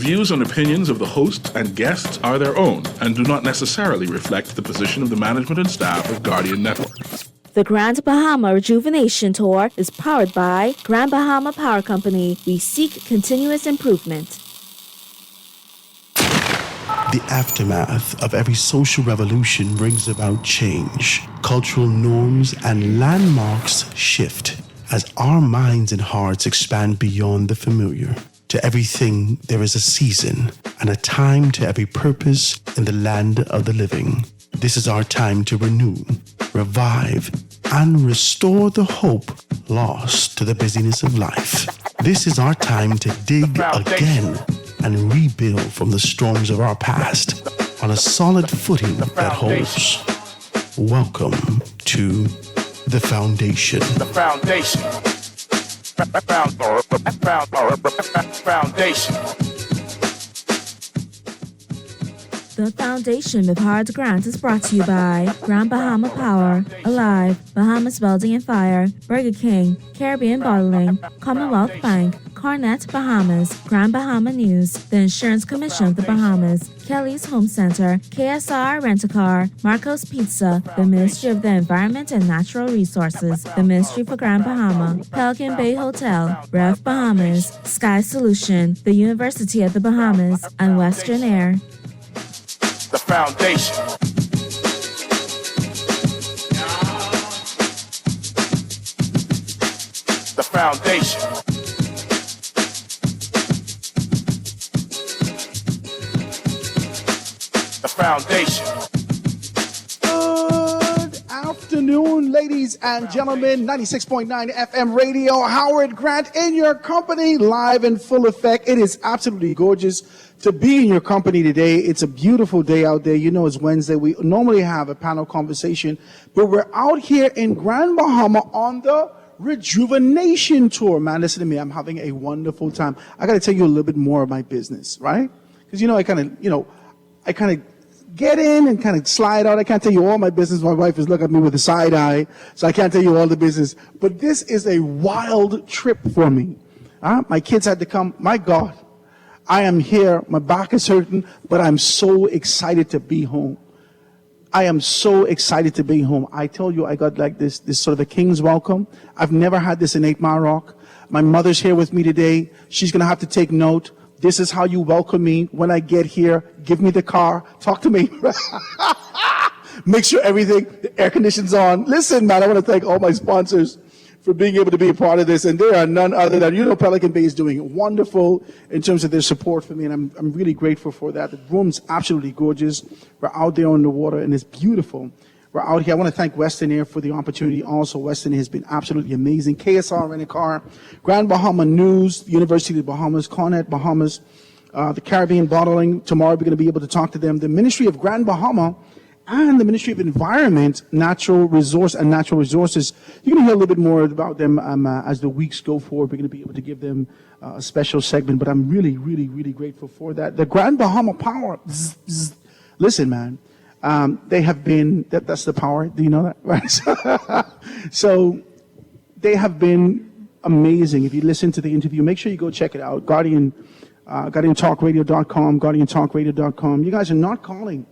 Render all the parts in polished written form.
Views and opinions of the host and guests are their own and do not necessarily reflect the position of the management and staff of Guardian Network. The Grand Bahama Rejuvenation Tour is powered by Grand Bahama Power Company. We seek continuous improvement. The aftermath of every social revolution brings about change. Cultural norms and landmarks shift as our minds and hearts expand beyond the familiar. To everything there is a season and a time to every purpose in the land of the living. This is our time to renew, revive, and restore the hope lost to the busyness of life. This is our time to dig again and rebuild from the storms of our past on a solid footing that holds. Welcome to The Foundation. The Foundation. Foundation. The Foundation with Hard Grant is brought to you by Grand Bahama Power, Alive, Bahamas Welding and Fire, Burger King, Caribbean Bottling, Commonwealth Bank, Cornet Bahamas, Grand Bahama News, the Insurance Commission of the Bahamas, Kelly's Home Center, KSR Rent-A-Car, Marco's Pizza, the Ministry of the Environment and Natural Resources, the Ministry for Grand Bahama, Pelican Bay Hotel, Rev Bahamas, Sky Solution, the University of the Bahamas, and Western Air. The Foundation. The Foundation. The Foundation. Good afternoon, ladies and gentlemen. 96.9 FM radio. Howard Grant in your company, live in full effect. It is absolutely gorgeous to be in your company today. It's a beautiful day out there. You know, it's Wednesday. We normally have a panel conversation, but we're out here in Grand Bahama on the Rejuvenation Tour. Man, listen to me. I'm having a wonderful time. I got to tell you a little bit more of my business, right? Because, you know, I kind of get in and kind of slide out. I can't tell you all my business. My wife is looking at me with a side eye, so I can't tell you all the business. But this is a wild trip for me. My kids had to come. My God. I am here, my back is hurting, but I'm so excited to be home. I am so excited to be home. I told you I got like this sort of a king's welcome. I've never had this in 8 Mile Rock. My mother's here with me today. She's going to have to take note. This is how you welcome me when I get here. Give me the car. Talk to me. Make sure the air conditioning's on. Listen, man, I want to thank all my sponsors for being able to be a part of this, and there are none other than, you know, Pelican Bay is doing wonderful in terms of their support for me, and I'm really grateful for that. The room's absolutely gorgeous. We're out there on the water, and it's beautiful. We're out here. I want to thank Western Air for the opportunity also. Western Air has been absolutely amazing. KSR Rent-A-Car, Grand Bahama News, University of the Bahamas, Cornet Bahamas, the Caribbean Bottling. Tomorrow we're going to be able to talk to them. The Ministry of Grand Bahama, and the Ministry of Environment, Natural Resources. You're going to hear a little bit more about them as the weeks go forward. We're going to be able to give them a special segment, but I'm really, really, really grateful for that. The Grand Bahama Power. Listen, man, they have been, that's the power. Do you know that? Right. So they have been amazing. If you listen to the interview, make sure you go check it out. GuardianTalkRadio.com, GuardianTalkRadio.com. You guys are not calling.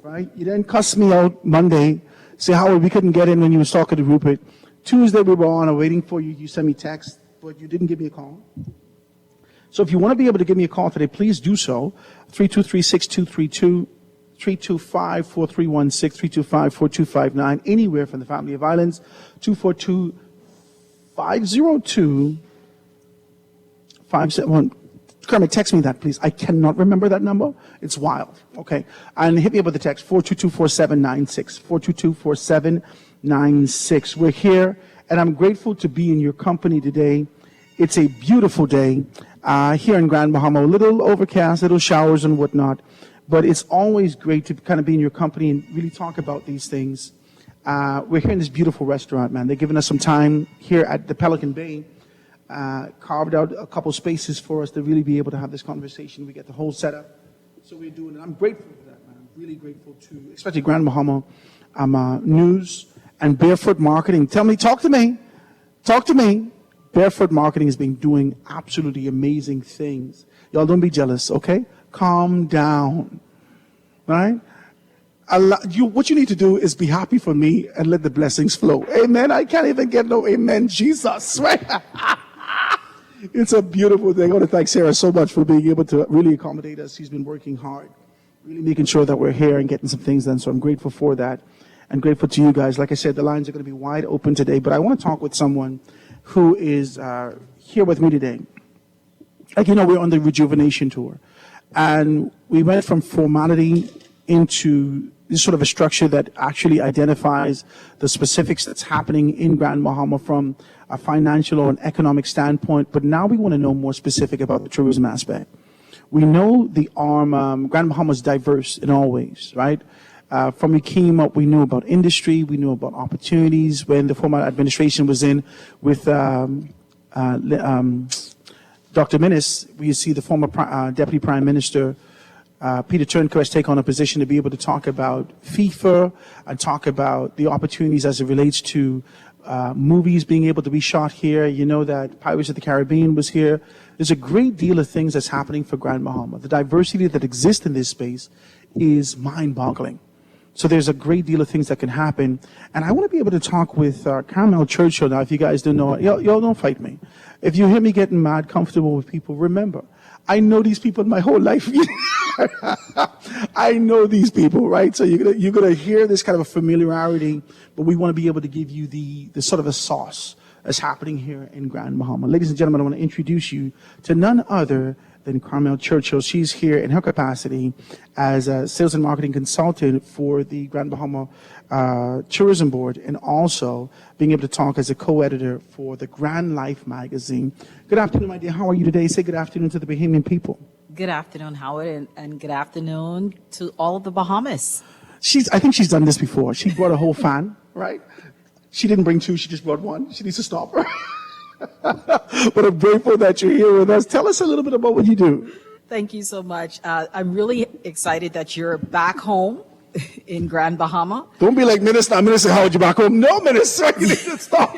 Right? You didn't cuss me out Monday. Say, Howard, we couldn't get in when you was talking to Rupert. Tuesday we were on, I'm waiting for you. You sent me text, but you didn't give me a call. So if you want to be able to give me a call today, please do so. 323-6232, 325-4316, 325-4259, anywhere from the Family of Islands, 242-502-571. Kermit, text me that, please. I cannot remember that number. It's wild. Okay. And hit me up with the text, 422-4796. 422-4796. We're here, and I'm grateful to be in your company today. It's a beautiful day here in Grand Bahama. A little overcast, little showers and whatnot. But it's always great to kind of be in your company and really talk about these things. We're here in this beautiful restaurant, man. They're giving us some time here at the Pelican Bay. Carved out a couple spaces for us to really be able to have this conversation. We get the whole setup. So we're doing it. I'm grateful for that, man. I'm really grateful to, especially Grand Bahama News and Barefoot Marketing. Talk to me. Barefoot Marketing has been doing absolutely amazing things. Y'all don't be jealous, okay? Calm down, right? What you need to do is be happy for me and let the blessings flow. Amen. I can't even get no amen, Jesus, right? It's a beautiful thing. I want to thank Sarah so much for being able to really accommodate us. She's been working hard, really making sure that we're here and getting some things done. So I'm grateful for that and grateful to you guys. Like I said, the lines are going to be wide open today, but I want to talk with someone who is here with me today. Like, you know, we're on the Rejuvenation Tour, and we went from formality into this sort of a structure that actually identifies the specifics that's happening in Grand Bahama from a financial or an economic standpoint. But now we want to know more specific about the tourism aspect. We know the Grand Bahama is diverse in all ways, right? From we came up, we knew about industry, we knew about opportunities. When the former administration was in with Dr. Minnis, we see the former Deputy Prime Minister Peter Turnquist take on a position to be able to talk about FIFA and talk about the opportunities as it relates to movies being able to be shot here. You know that Pirates of the Caribbean was here. There's a great deal of things that's happening for Grand Bahama. The diversity that exists in this space is mind-boggling. So there's a great deal of things that can happen. And I want to be able to talk with Carmel Churchill now. If you guys don't know, y'all don't fight me. If you hear me getting mad comfortable with people, remember, I know these people my whole life. I know these people, right? So you're gonna hear this kind of a familiarity, but we want to be able to give you the sort of a sauce that's happening here in Grand Bahama. Ladies and gentlemen, I want to introduce you to none other than Carmel Churchill. She's here in her capacity as a sales and marketing consultant for the Grand Bahama Tourism Board, and also being able to talk as a co-editor for the Grand Life magazine. Good afternoon, my dear. How are you today? Say good afternoon to the Bahamian people. Good afternoon, Howard, and good afternoon to all of the Bahamas. I think she's done this before. She brought a whole fan, right? She didn't bring two, she just brought one. She needs to stop her. But I'm grateful that you're here with us. Tell us a little bit about what you do. Thank you so much. I'm really excited that you're back home in Grand Bahama. Don't be like Minister. Minister, how would you back home? No, Minister, you need to stop.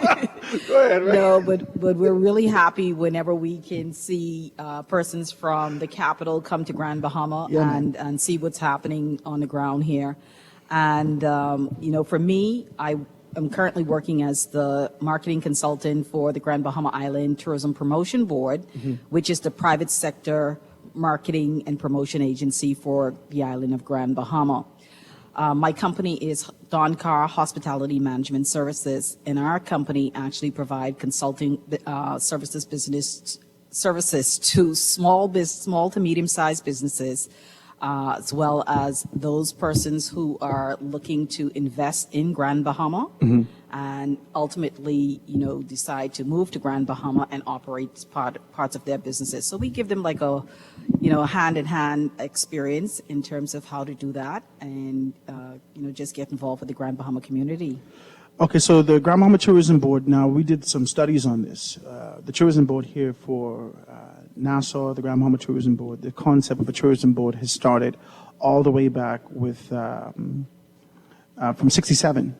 Go ahead, right? No, but we're really happy whenever we can see persons from the capital come to Grand Bahama and see what's happening on the ground here. And, for me, I'm currently working as the marketing consultant for the Grand Bahama Island Tourism Promotion Board, which is the private sector marketing and promotion agency for the island of Grand Bahama. My company is Don Carr Hospitality Management Services, and our company actually provide consulting services to small to medium-sized businesses, as well as those persons who are looking to invest in Grand Bahama and ultimately, decide to move to Grand Bahama and operate parts of their businesses. So we give them like a hand-in-hand experience in terms of how to do that and, just get involved with the Grand Bahama community. Okay, so the Grand Bahama Tourism Board, now we did some studies on this. The tourism board here for Nassau, the Grand Bahama Tourism Board, the concept of a tourism board has started all the way back with from 67,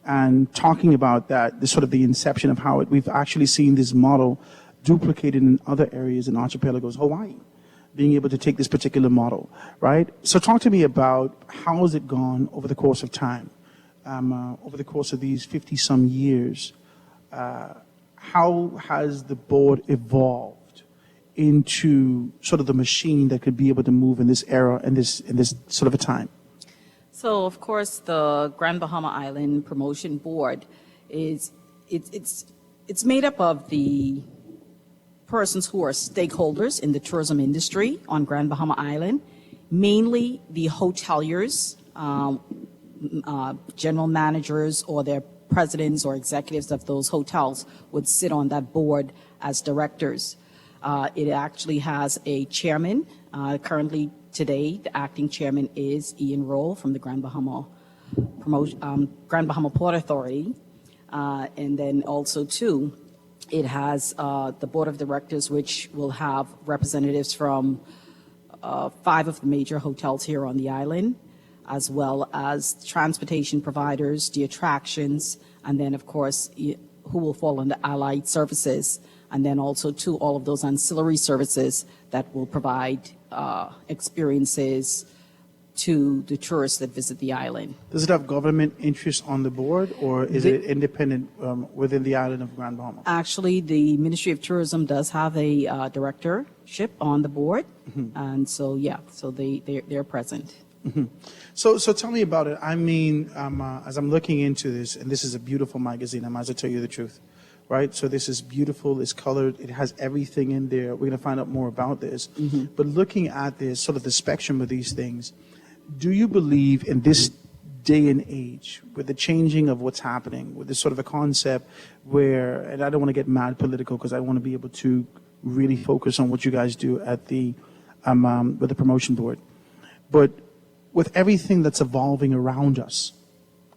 and talking about that, the sort of the inception of how we've actually seen this model duplicated in other areas in archipelagos, Hawaii, being able to take this particular model, right? So talk to me about how has it gone over the course of time, over the course of these 50-some years. How has the board evolved into sort of the machine that could be able to move in this era and this sort of a time? So, of course, the Grand Bahama Island Promotion Board it's made up of the persons who are stakeholders in the tourism industry on Grand Bahama Island, mainly the hoteliers, general managers or their presidents or executives of those hotels would sit on that board as directors. It actually has a chairman. Currently, today, the acting chairman is Ian Roll from the Grand Bahama Port Authority. And then also, too, it has the board of directors, which will have representatives from 5 of the major hotels here on the island, as well as transportation providers, the attractions, and then, of course, who will fall under allied services. and then also to all of those ancillary services that will provide experiences to the tourists that visit the island. Does it have government interest on the board, or is it independent within the island of Grand Bahama? Actually, the Ministry of Tourism does have a directorship on the board, and so they're present. So tell me about it. I mean, as I'm looking into this, and this is a beautiful magazine, I might as well tell you the truth, right? So this is beautiful, it's colored, it has everything in there. We're going to find out more about this. But looking at this, sort of the spectrum of these things, do you believe in this day and age, with the changing of what's happening, with this sort of a concept where, and I don't want to get mad political because I want to be able to really focus on what you guys do at the with the promotion board, but with everything that's evolving around us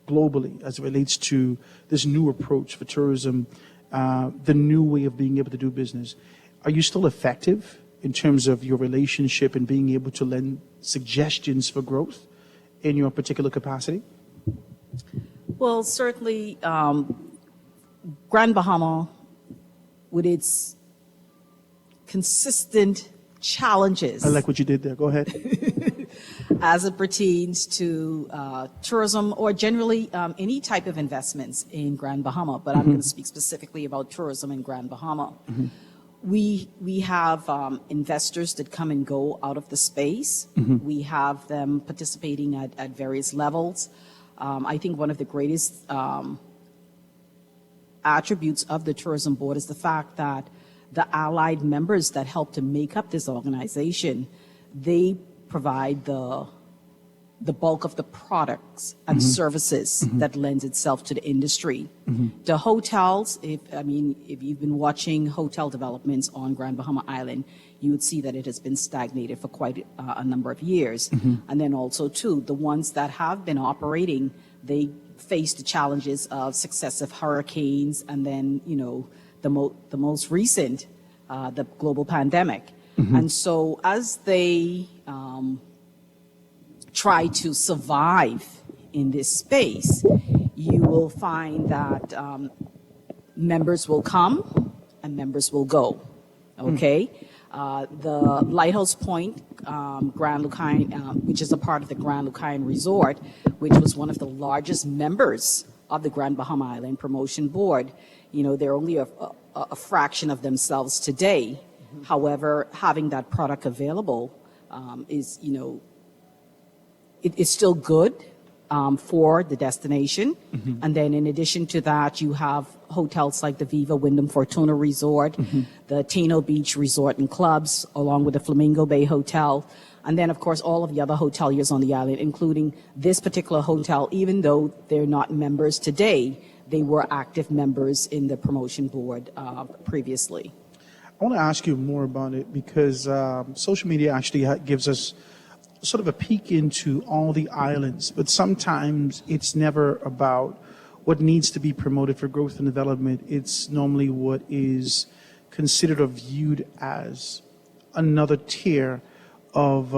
globally as it relates to this new approach for tourism, the new way of being able to do business, are you still effective in terms of your relationship and being able to lend suggestions for growth in your particular capacity? Well, certainly, Grand Bahama, with its consistent challenges. I like what you did there. Go ahead. As it pertains to tourism or generally any type of investments in Grand Bahama, but I'm going to speak specifically about tourism in Grand Bahama. We have investors that come and go out of the space. We have them participating at various levels. I think one of the greatest attributes of the tourism board is the fact that the allied members that help to make up this organization, they provide the bulk of the products and services that lends itself to the industry. The hotels, if you've been watching hotel developments on Grand Bahama Island, you would see that it has been stagnated for quite a number of years. And then also too, the ones that have been operating, they face the challenges of successive hurricanes and then, the most recent, the global pandemic. And so as they try to survive in this space, you will find that members will come and members will go. Okay? The Lighthouse Point, Grand Lucayan, which is a part of the Grand Lucayan Resort, which was one of the largest members of the Grand Bahama Island Promotion Board, they're only a fraction of themselves today. However, having that product available is, it's still good for the destination. And then in addition to that, you have hotels like the Viva Wyndham Fortuna Resort, the Tano Beach Resort and Clubs, along with the Flamingo Bay Hotel. And then, of course, all of the other hoteliers on the island, including this particular hotel, even though they're not members today, they were active members in the promotion board previously. I want to ask you more about it because social media actually gives us sort of a peek into all the islands, but sometimes it's never about what needs to be promoted for growth and development. It's normally what is considered or viewed as another tier of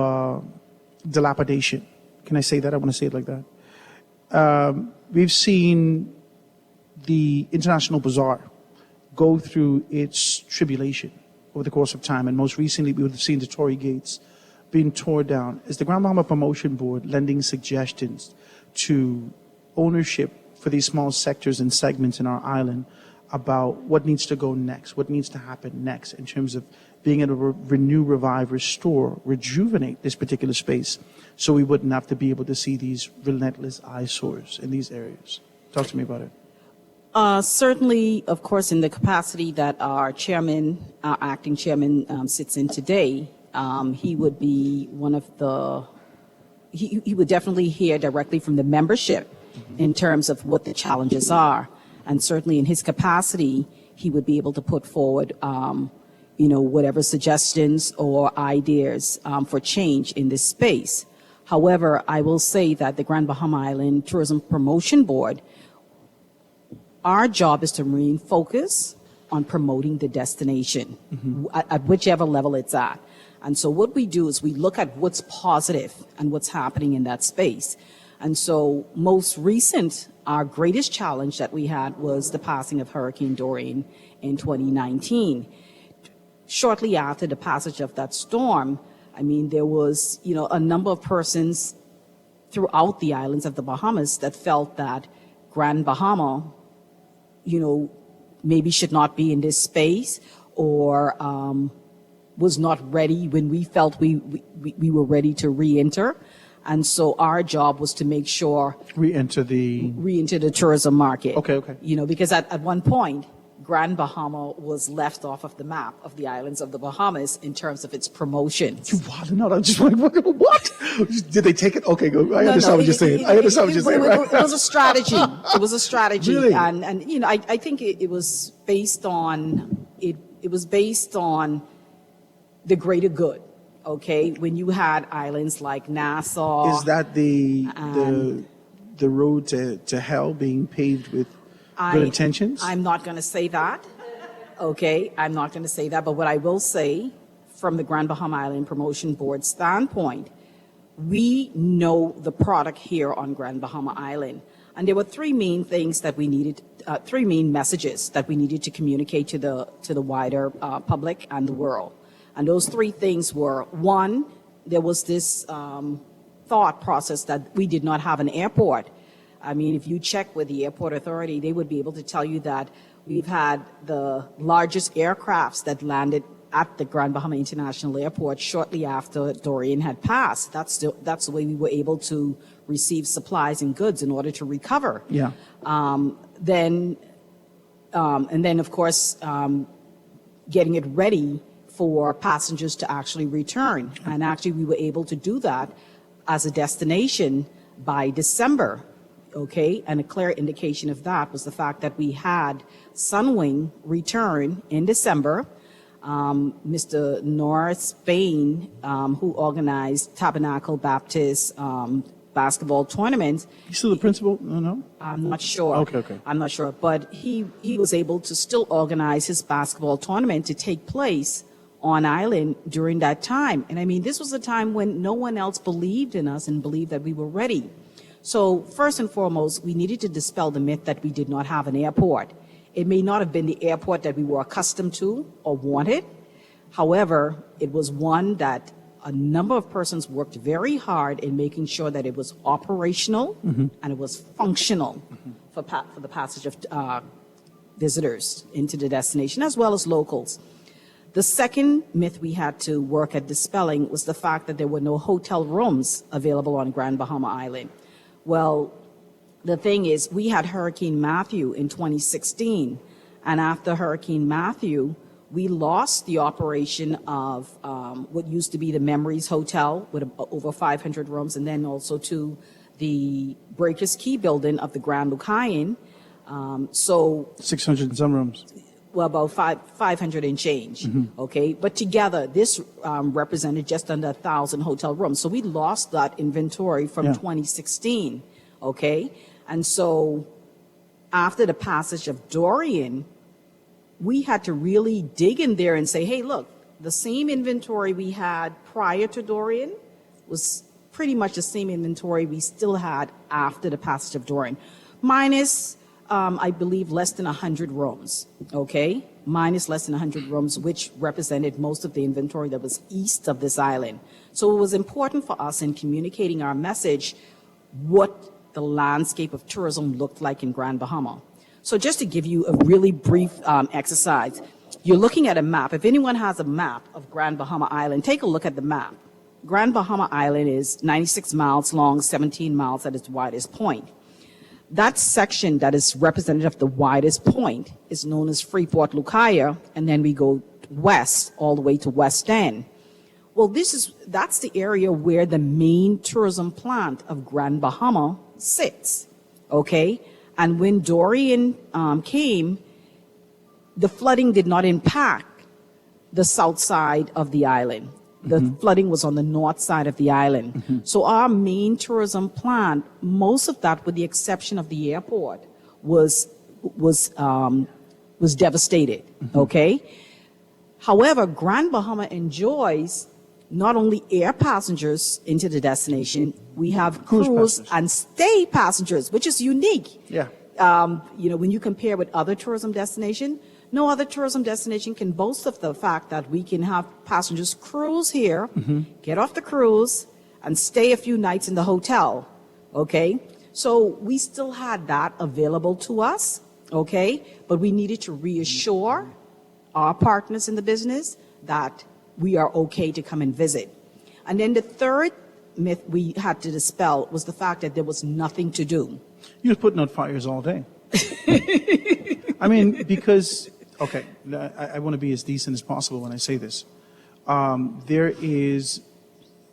dilapidation. Can I say that? I want to say it like that. We've seen the International Bazaar go through its tribulation over the course of time, and most recently we would have seen the Tory Gates being torn down. Is the Grand Bahama Promotion Board lending suggestions to ownership for these small sectors and segments in our island about what needs to go next, what needs to happen next in terms of being able to renew, revive, restore, rejuvenate this particular space so we wouldn't have to be able to see these relentless eyesores in these areas? Talk to me about it. Certainly, of course, in the capacity that our acting chairman sits in today, he would be one of the, he would definitely hear directly from the membership in terms of what the challenges are. And certainly in his capacity, he would be able to put forward, whatever suggestions or ideas for change in this space. However, I will say that the Grand Bahama Island Tourism Promotion Board, our job is to remain focused on promoting the destination at whichever level it's at. And so what we do is we look at what's positive and what's happening in that space. And so most recent, our greatest challenge that we had was the passing of Hurricane Dorian in 2019. Shortly after the passage of that storm, I mean, there was, a number of persons throughout the islands of the Bahamas that felt that Grand Bahama, maybe should not be in this space, or was not ready when we felt we were ready to re-enter. And so our job was to make sure Re-enter the. re-enter the tourism market. Okay. Because at one point, Grand Bahama was left off of the map of the islands of the Bahamas in terms of its promotions. Wow, no, I'm just like, what? Did they take it? Okay, go. I understand what you're saying. I understand what you're saying. It was a strategy. It was a strategy. Really? And I think it was based on, it was based on the greater good. Okay, when you had islands like Nassau. Is that the road to hell being paved with good intentions? I'm not going to say that. Okay, I'm not going to say that. But what I will say, from the Grand Bahama Island Promotion Board standpoint, we know the product here on Grand Bahama Island. And there were three main things that we needed, three main messages that we needed to communicate to the wider public and the world. And those three things were, one, there was this thought process that we did not have an airport. I mean, if you check with the airport authority, they would be able to tell you that we've had the largest aircrafts that landed at the Grand Bahama International Airport shortly after Dorian had passed. That's the way we were able to receive supplies and goods in order to recover. Yeah. And then, of course, getting it ready for passengers to actually return. And actually, we were able to do that as a destination by December. Okay, and a clear indication of that was the fact that we had Sunwing return in December. Mr. Norris Spain, who organized Tabernacle Baptist basketball tournament. You still the principal? No? I'm not sure. Okay. I'm not sure, but he was able to still organize his basketball tournament to take place on island during that time. And I mean, this was a time when no one else believed in us and believed that we were ready. So first and foremost, we needed to dispel the myth that we did not have an airport. It may not have been the airport that we were accustomed to or wanted. However, it was one that a number of persons worked very hard in making sure that it was operational and it was functional for the passage of visitors into the destination, as well as locals. The second myth we had to work at dispelling was the fact that there were no hotel rooms available on Grand Bahama Island. Well, the thing is, we had Hurricane Matthew in 2016, and after Hurricane Matthew, we lost the operation of what used to be the Memories Hotel with over 500 rooms, and then also to the Breakers Key building of the Grand Lucayan. 600 and some rooms. Well, about 500 and change, okay? But together, this represented just under 1,000 hotel rooms. So we lost that inventory from 2016, okay? And so after the passage of Dorian, we had to really dig in there and say, hey, look, the same inventory we had prior to Dorian was pretty much the same inventory we still had after the passage of Dorian, minus I believe less than 100 rooms, okay? Minus less than 100 rooms, which represented most of the inventory that was east of this island. So it was important for us in communicating our message what the landscape of tourism looked like in Grand Bahama. So just to give you a really brief exercise, you're looking at a map. If anyone has a map of Grand Bahama Island, take a look at the map. Grand Bahama Island is 96 miles long, 17 miles at its widest point. That section that is representative of the widest point is known as Freeport Lucaya, and then we go west all the way to West End. Well, that's the area where the main tourism plant of Grand Bahama sits, okay? And when Dorian came, the flooding did not impact the south side of the island. The flooding was on the north side of the island. So our main tourism plant, most of that, with the exception of the airport, was devastated. Okay. However, Grand Bahama enjoys not only air passengers into the destination, we have Cruise cruise passengers. and stay passengers, which is unique. Yeah. When you compare with other tourism destination, no other tourism destination can boast of the fact that we can have passengers cruise here, get off the cruise, and stay a few nights in the hotel. Okay? So we still had that available to us, okay? But we needed to reassure our partners in the business that we are okay to come and visit. And then the third myth we had to dispel was the fact that there was nothing to do. You was putting out fires all day. I mean, because, okay, I want to be as decent as possible when I say this. There is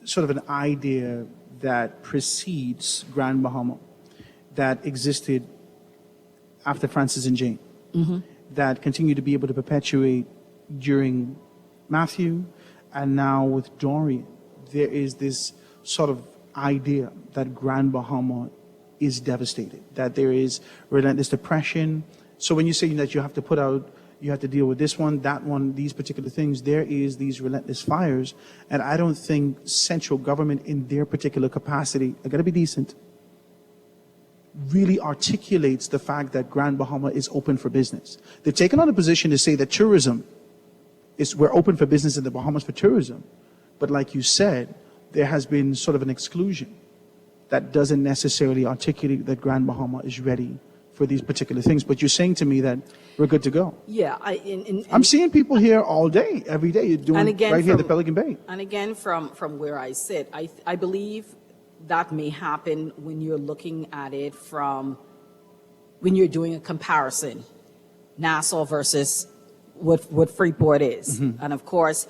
sort of an idea that precedes Grand Bahama that existed after Francis and Jane, that continue to be able to perpetuate during Matthew and now with Dorian. There is this sort of idea that Grand Bahama is devastated, that there is relentless depression. So when you say that you have to put out, you have to deal with this one, that one, these particular things, there is these relentless fires. And I don't think central government in their particular capacity, I gotta be decent, really articulates the fact that Grand Bahama is open for business. They've taken on a position to say that tourism we're open for business in the Bahamas for tourism. But like you said, there has been sort of an exclusion that doesn't necessarily articulate that Grand Bahama is ready for these particular things. But you're saying to me that we're good to go. Yeah, I'm seeing people here all day, every day. You're doing and again, right here at the from- Pelican Bay. And again, from where I sit, I believe that may happen when you're looking at it when you're doing a comparison, Nassau versus what Freeport is. And of course,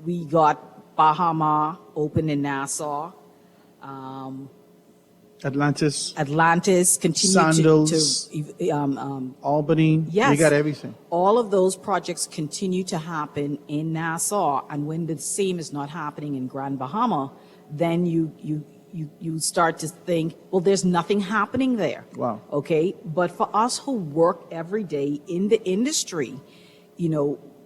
we got Bahama open in Nassau. Atlantis, continued Sandals, to Albany, yes, you got everything. All of those projects continue to happen in Nassau, and when the same is not happening in Grand Bahama, then you start to think, well, there's nothing happening there. Wow. Okay, but for us who work every day in the industry,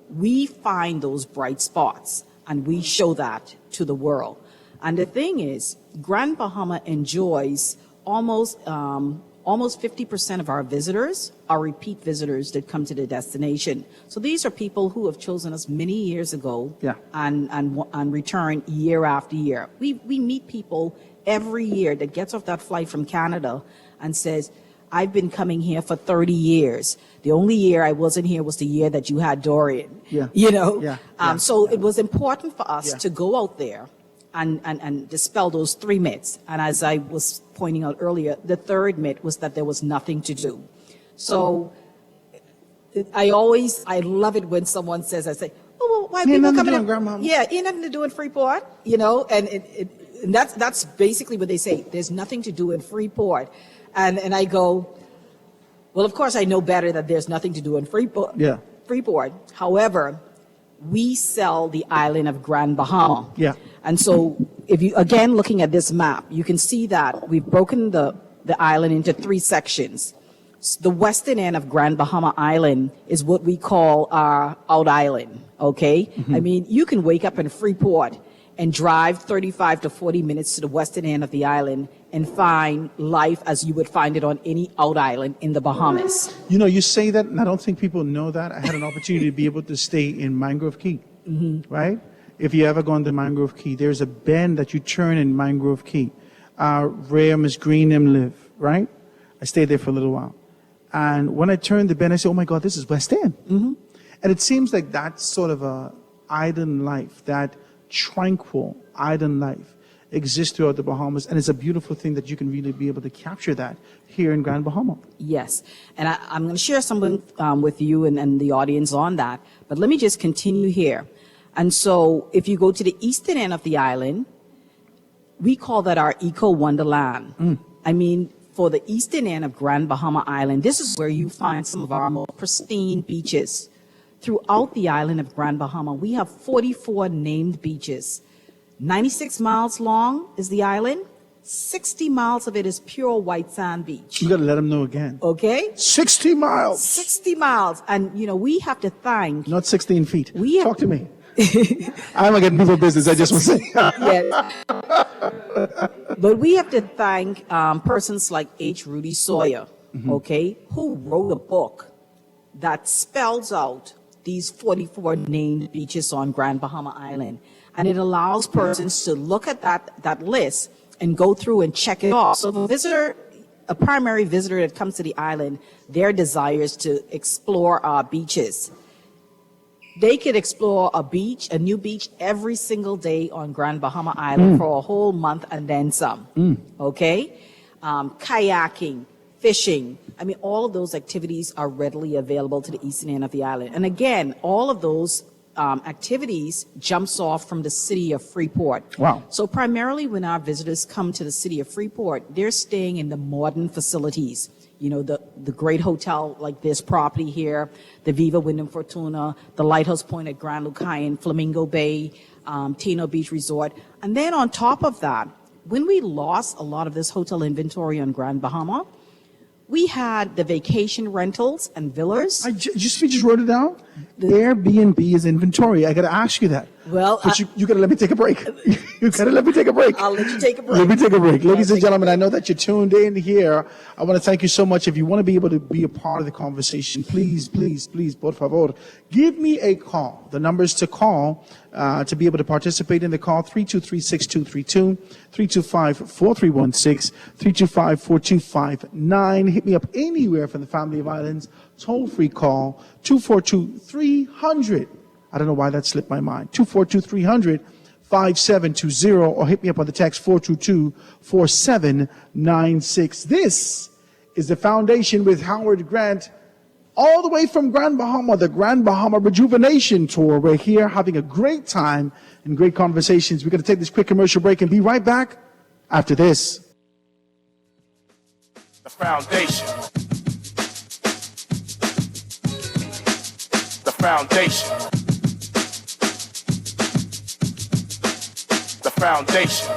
we find those bright spots, and we show that to the world. And the thing is, Grand Bahama enjoys almost 50% of our visitors are repeat visitors that come to the destination. So these are people who have chosen us many years ago, Yeah. and return year after year. We meet people every year that gets off that flight from Canada and says, I've been coming here for 30 years. The only year I wasn't here was the year that you had Dorian. Yeah. Yeah. So it was important for us Yeah. to go out there and dispel those three myths. And as I was pointing out earlier, the third myth was that there was nothing to do. So I love it when someone says, I say, oh, well, why Ain't people nothing to coming do in in? Grand Bahama. Yeah, ain't nothing to do in Freeport, and that's basically what they say. There's nothing to do in Freeport. And I go, well, of course I know better that there's nothing to do in Freeport. Yeah. Freeport. However, we sell the island of Grand Bahama. Yeah. And so if you, again, looking at this map, you can see that we've broken the island into three sections. The western end of Grand Bahama Island is what we call our out island, okay? I mean, you can wake up in Freeport and drive 35 to 40 minutes to the western end of the island and find life as you would find it on any out island in the Bahamas. You say that, and I don't think people know that. I had an opportunity to be able to stay in Mangrove Key, right? If you ever gone to Mangrove Key, there's a bend that you turn in Mangrove Key. Ray, Miss Green, them live, right? I stayed there for a little while. And when I turned the bend, I said, oh my God, this is West End. And it seems like that sort of a island life, that tranquil island life exists throughout the Bahamas. And it's a beautiful thing that you can really be able to capture that here in Grand Bahama. Yes, and I'm going to share something with you and the audience on that, but let me just continue here. And so if you go to the eastern end of the island, we call that our eco wonderland. I mean, for the eastern end of Grand Bahama Island, this is where you find some of our most pristine beaches. Throughout the island of Grand Bahama, we have 44 named beaches. 96 miles long is the island. 60 miles of it is pure white sand beach. You got to let them know again. Okay? 60 miles. 60 miles. And, we have to thank, Not 16 feet. We have- Talk to me. I'm getting people business. I just want to say. Yes. But we have to thank persons like H. Rudy Sawyer, okay, who wrote a book that spells out these 44 named beaches on Grand Bahama Island. And it allows persons to look at that list and go through and check it off. So the visitor, a primary visitor that comes to the island, their desire is to explore our beaches. They could explore a new beach every single day on Grand Bahama Island for a whole month and then some. Okay? Kayaking, fishing. I mean, all of those activities are readily available to the eastern end of the island. And again, all of those activities jumps off from the city of Freeport. Wow. So primarily when our visitors come to the city of Freeport, they're staying in the modern facilities. You know, the great hotel like this property here, the Viva Wyndham Fortuna, the Lighthouse Point at Grand Lucayan, Flamingo Bay, Tino Beach Resort. And then on top of that, when we lost a lot of this hotel inventory on Grand Bahama, we had the vacation rentals and villas. You just wrote it down? The Airbnb is inventory. I got to ask you that. Well, but you got to let me take a break. You got to let me take a break. I'll let you take a break. Let me take a break. Ladies and gentlemen, I know that you're tuned in here. I want to thank you so much. If you want to be able to be a part of the conversation, please, por favor, give me a call. The numbers to call to be able to participate in the call, 323-6232, 325-4316, 325-4259. Hit me up anywhere from the family of islands. Toll-free call, 242-300. I don't know why that slipped my mind. 242-300-5720, or hit me up on the text 422-4796. This is the Foundation with Howard Grant, all the way from Grand Bahama, the Grand Bahama Rejuvenation Tour. We're here having a great time and great conversations. We're going to take this quick commercial break and be right back after this. The foundation. The foundation. The foundation.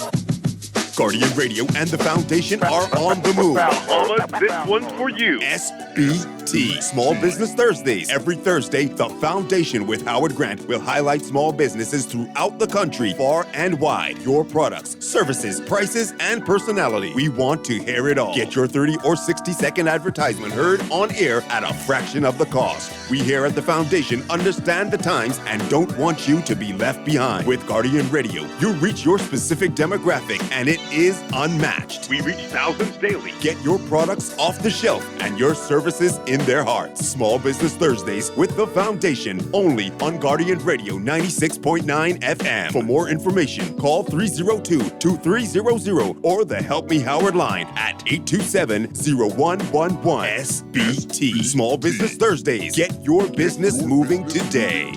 Guardian Radio and the Foundation are on the move. Bahamas, this one's for you. SBT, Small Business Thursdays. Every Thursday, the Foundation with Howard Grant will highlight small businesses throughout the country, far and wide. Your products, services, prices, and personality. We want to hear it all. Get your 30 or 60-second advertisement heard on air at a fraction of the cost. We here at the Foundation understand the times and don't want you to be left behind. With Guardian Radio, you reach your specific demographic, and it is unmatched. We reach thousands daily. Get your products off the shelf and your services in their hearts. Small Business Thursdays with the Foundation, only on Guardian Radio 96.9 FM. For more information, call 302-2300 or the Help Me Howard line at 827-0111. SBT. Small Business Thursdays. Get your business moving today.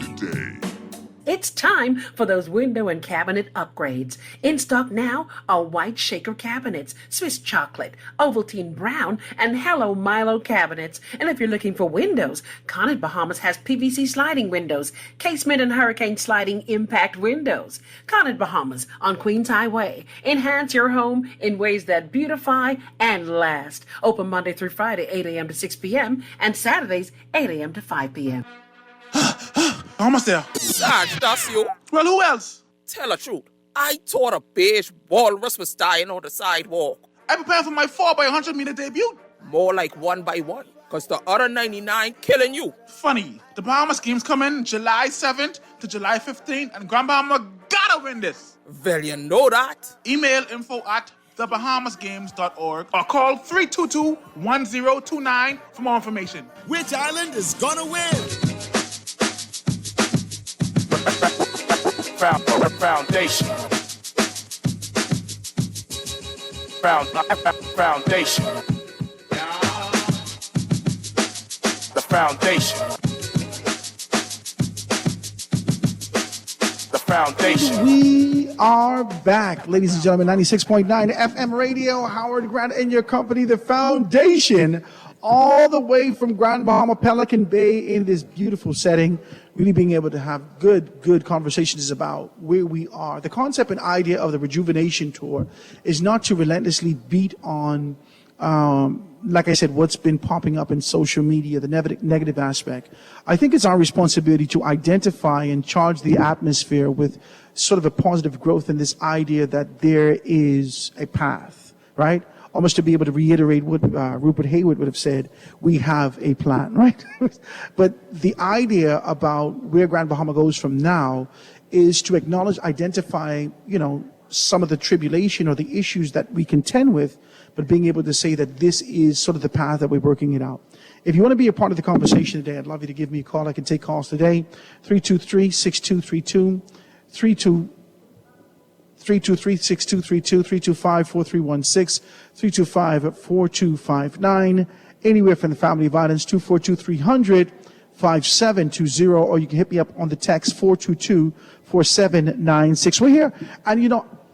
It's time for those window and cabinet upgrades. In stock now are white shaker cabinets, Swiss chocolate, Ovaltine brown, and Hello Milo cabinets. And if you're looking for windows, Conant Bahamas has PVC sliding windows, casement and hurricane sliding impact windows. Conant Bahamas on Queens Highway. Enhance your home in ways that beautify and last. Open Monday through Friday, 8 a.m. to 6 p.m. and Saturdays, 8 a.m. to 5 p.m. Almost there. Sarge, that's you. Well, who else? Tell the truth. I thought a beige walrus was dying on the sidewalk. I'm preparing for my 4x100 meter debut. More like 1 by 1, because the other 99 killing you. Funny. The Bahamas games come in July 7th to July 15th, and Grand Bahama gotta win this. Well, you know that. Email info@thebahamasgames.org or call 322-1029 for more information. Which island is gonna win? Foundation. Foundation. The foundation. The foundation. We are back, ladies and gentlemen. 96.9 FM radio. Howard Grant in your company. The Foundation, all the way from Grand Bahama, Pelican Bay, in this beautiful setting. Really being able to have good conversations about where we are. The concept and idea of the Rejuvenation Tour is not to relentlessly beat on like I said, what's been popping up in social media, the negative aspect. I think it's our responsibility to identify and charge the atmosphere with sort of a positive growth in this idea that there is a path, right? Almost to be able to reiterate what Rupert Hayward would have said, we have a plan, right? But the idea about where Grand Bahama goes from now is to acknowledge, identify, some of the tribulation or the issues that we contend with, but being able to say that this is sort of the path that we're working it out. If you want to be a part of the conversation today, I'd love you to give me a call. I can take calls today, 323-6232, 323-6232, 325-4316, 325-4259, anywhere from the family violence, 242-300-5720, or you can hit me up on the text 422-4796. We're here, and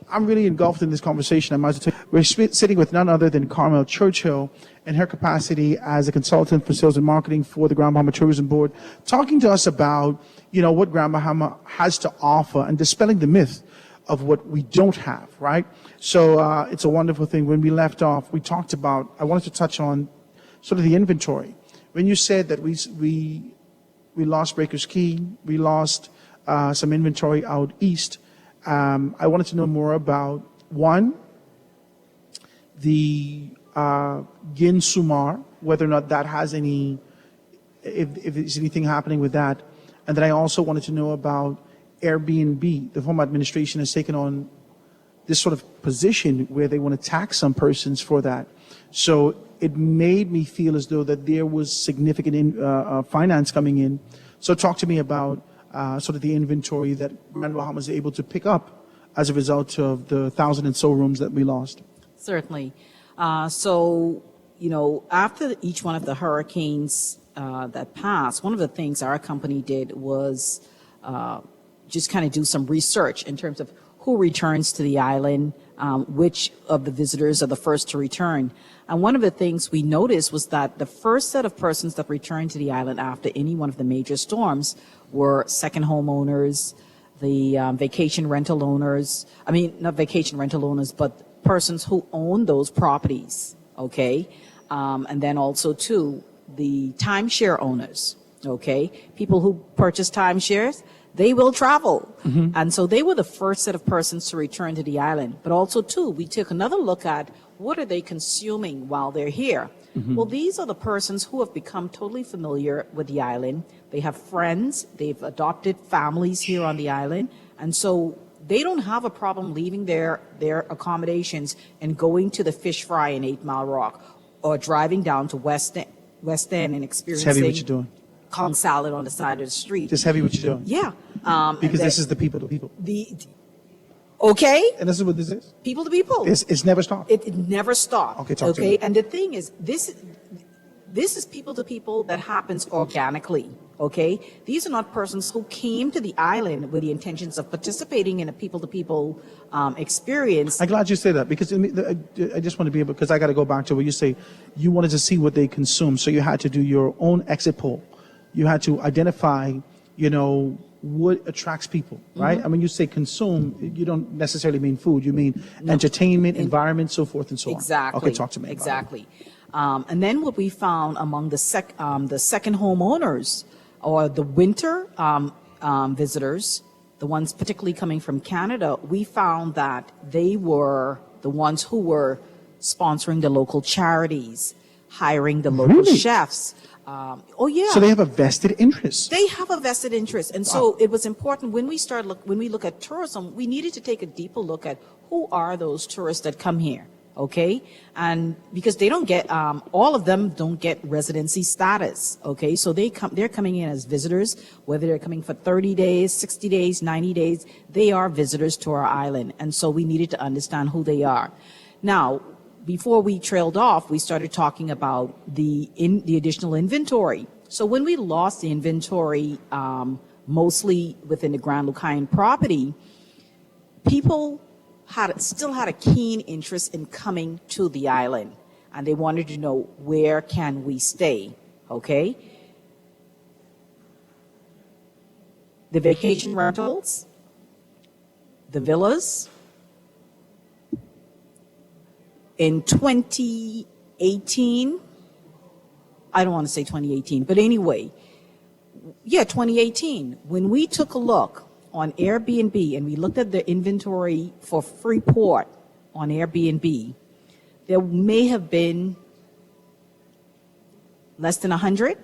I'm really engulfed in this conversation. I might as well tell you, we're sitting with none other than Carmel Churchill in her capacity as a consultant for sales and marketing for the Grand Bahama Tourism Board, talking to us about, what Grand Bahama has to offer and dispelling the myth of what we don't have, right? So it's a wonderful thing. When we left off, we talked about, I wanted to touch on sort of the inventory. When you said that we lost Breakers Key, we lost some inventory out east, I wanted to know more about, one, the Gin Sumar, whether or not that has any, if there's anything happening with that. And then I also wanted to know about Airbnb. The former administration has taken on this sort of position where they want to tax some persons for that. So it made me feel as though that there was significant finance coming in. So talk to me about sort of the inventory that Grand Bahama is able to pick up as a result of the 1,000 and so rooms that we lost. Certainly. After each one of the hurricanes that passed, one of the things our company did was just kind of do some research in terms of who returns to the island, which of the visitors are the first to return. And one of the things we noticed was that the first set of persons that returned to the island after any one of the major storms were second homeowners, the vacation rental owners, not vacation rental owners, but persons who own those properties, okay? And then also, too, the timeshare owners, okay? People who purchase timeshares, they will travel. Mm-hmm. And so they were the first set of persons to return to the island. But also, too, we took another look at what are they consuming while they're here. Mm-hmm. Well, these are the persons who have become totally familiar with the island. They have friends. They've adopted families here on the island. And so they don't have a problem leaving their accommodations and going to the fish fry in 8 Mile Rock or driving down to West End and experiencing it's heavy what you're doing. Kong salad on the side of the street. Just heavy what you're doing. Yeah. Because this is the people to people. Okay. And this is what this is? People to people. It's never stopped. It never stopped. Okay, talk to me. And the thing is, this is people to people that happens organically. Okay. These are not persons who came to the island with the intentions of participating in a people to people experience. I'm glad you say that, because I just want to be able, because I got to go back to where you say you wanted to see what they consume. So you had to do your own exit poll. You had to identify, what attracts people, right? Mm-hmm. You say consume, you don't necessarily mean food. You mean entertainment, environment, so forth and so on. Exactly. Okay, talk to me. Exactly. And then what we found among the second homeowners or the winter visitors, the ones particularly coming from Canada, we found that they were the ones who were sponsoring the local charities, hiring the local chefs. So they have a vested interest. They have a vested interest. And so it was important when we look at tourism, we needed to take a deeper look at who are those tourists that come here. Okay. And because they don't get, all of them don't get residency status. Okay. So they're coming in as visitors, whether they're coming for 30 days, 60 days, 90 days, they are visitors to our island. And so we needed to understand who they are. Now, before we trailed off, we started talking about the additional inventory. So when we lost the inventory, mostly within the Grand Lucayan property, people still had a keen interest in coming to the island, and they wanted to know, where can we stay? Okay. The vacation rentals, the villas. In 20 2018, I don't want to say 2018, but anyway, 2018, when we took a look on Airbnb and we looked at the inventory for Freeport on Airbnb, there may have been less than 100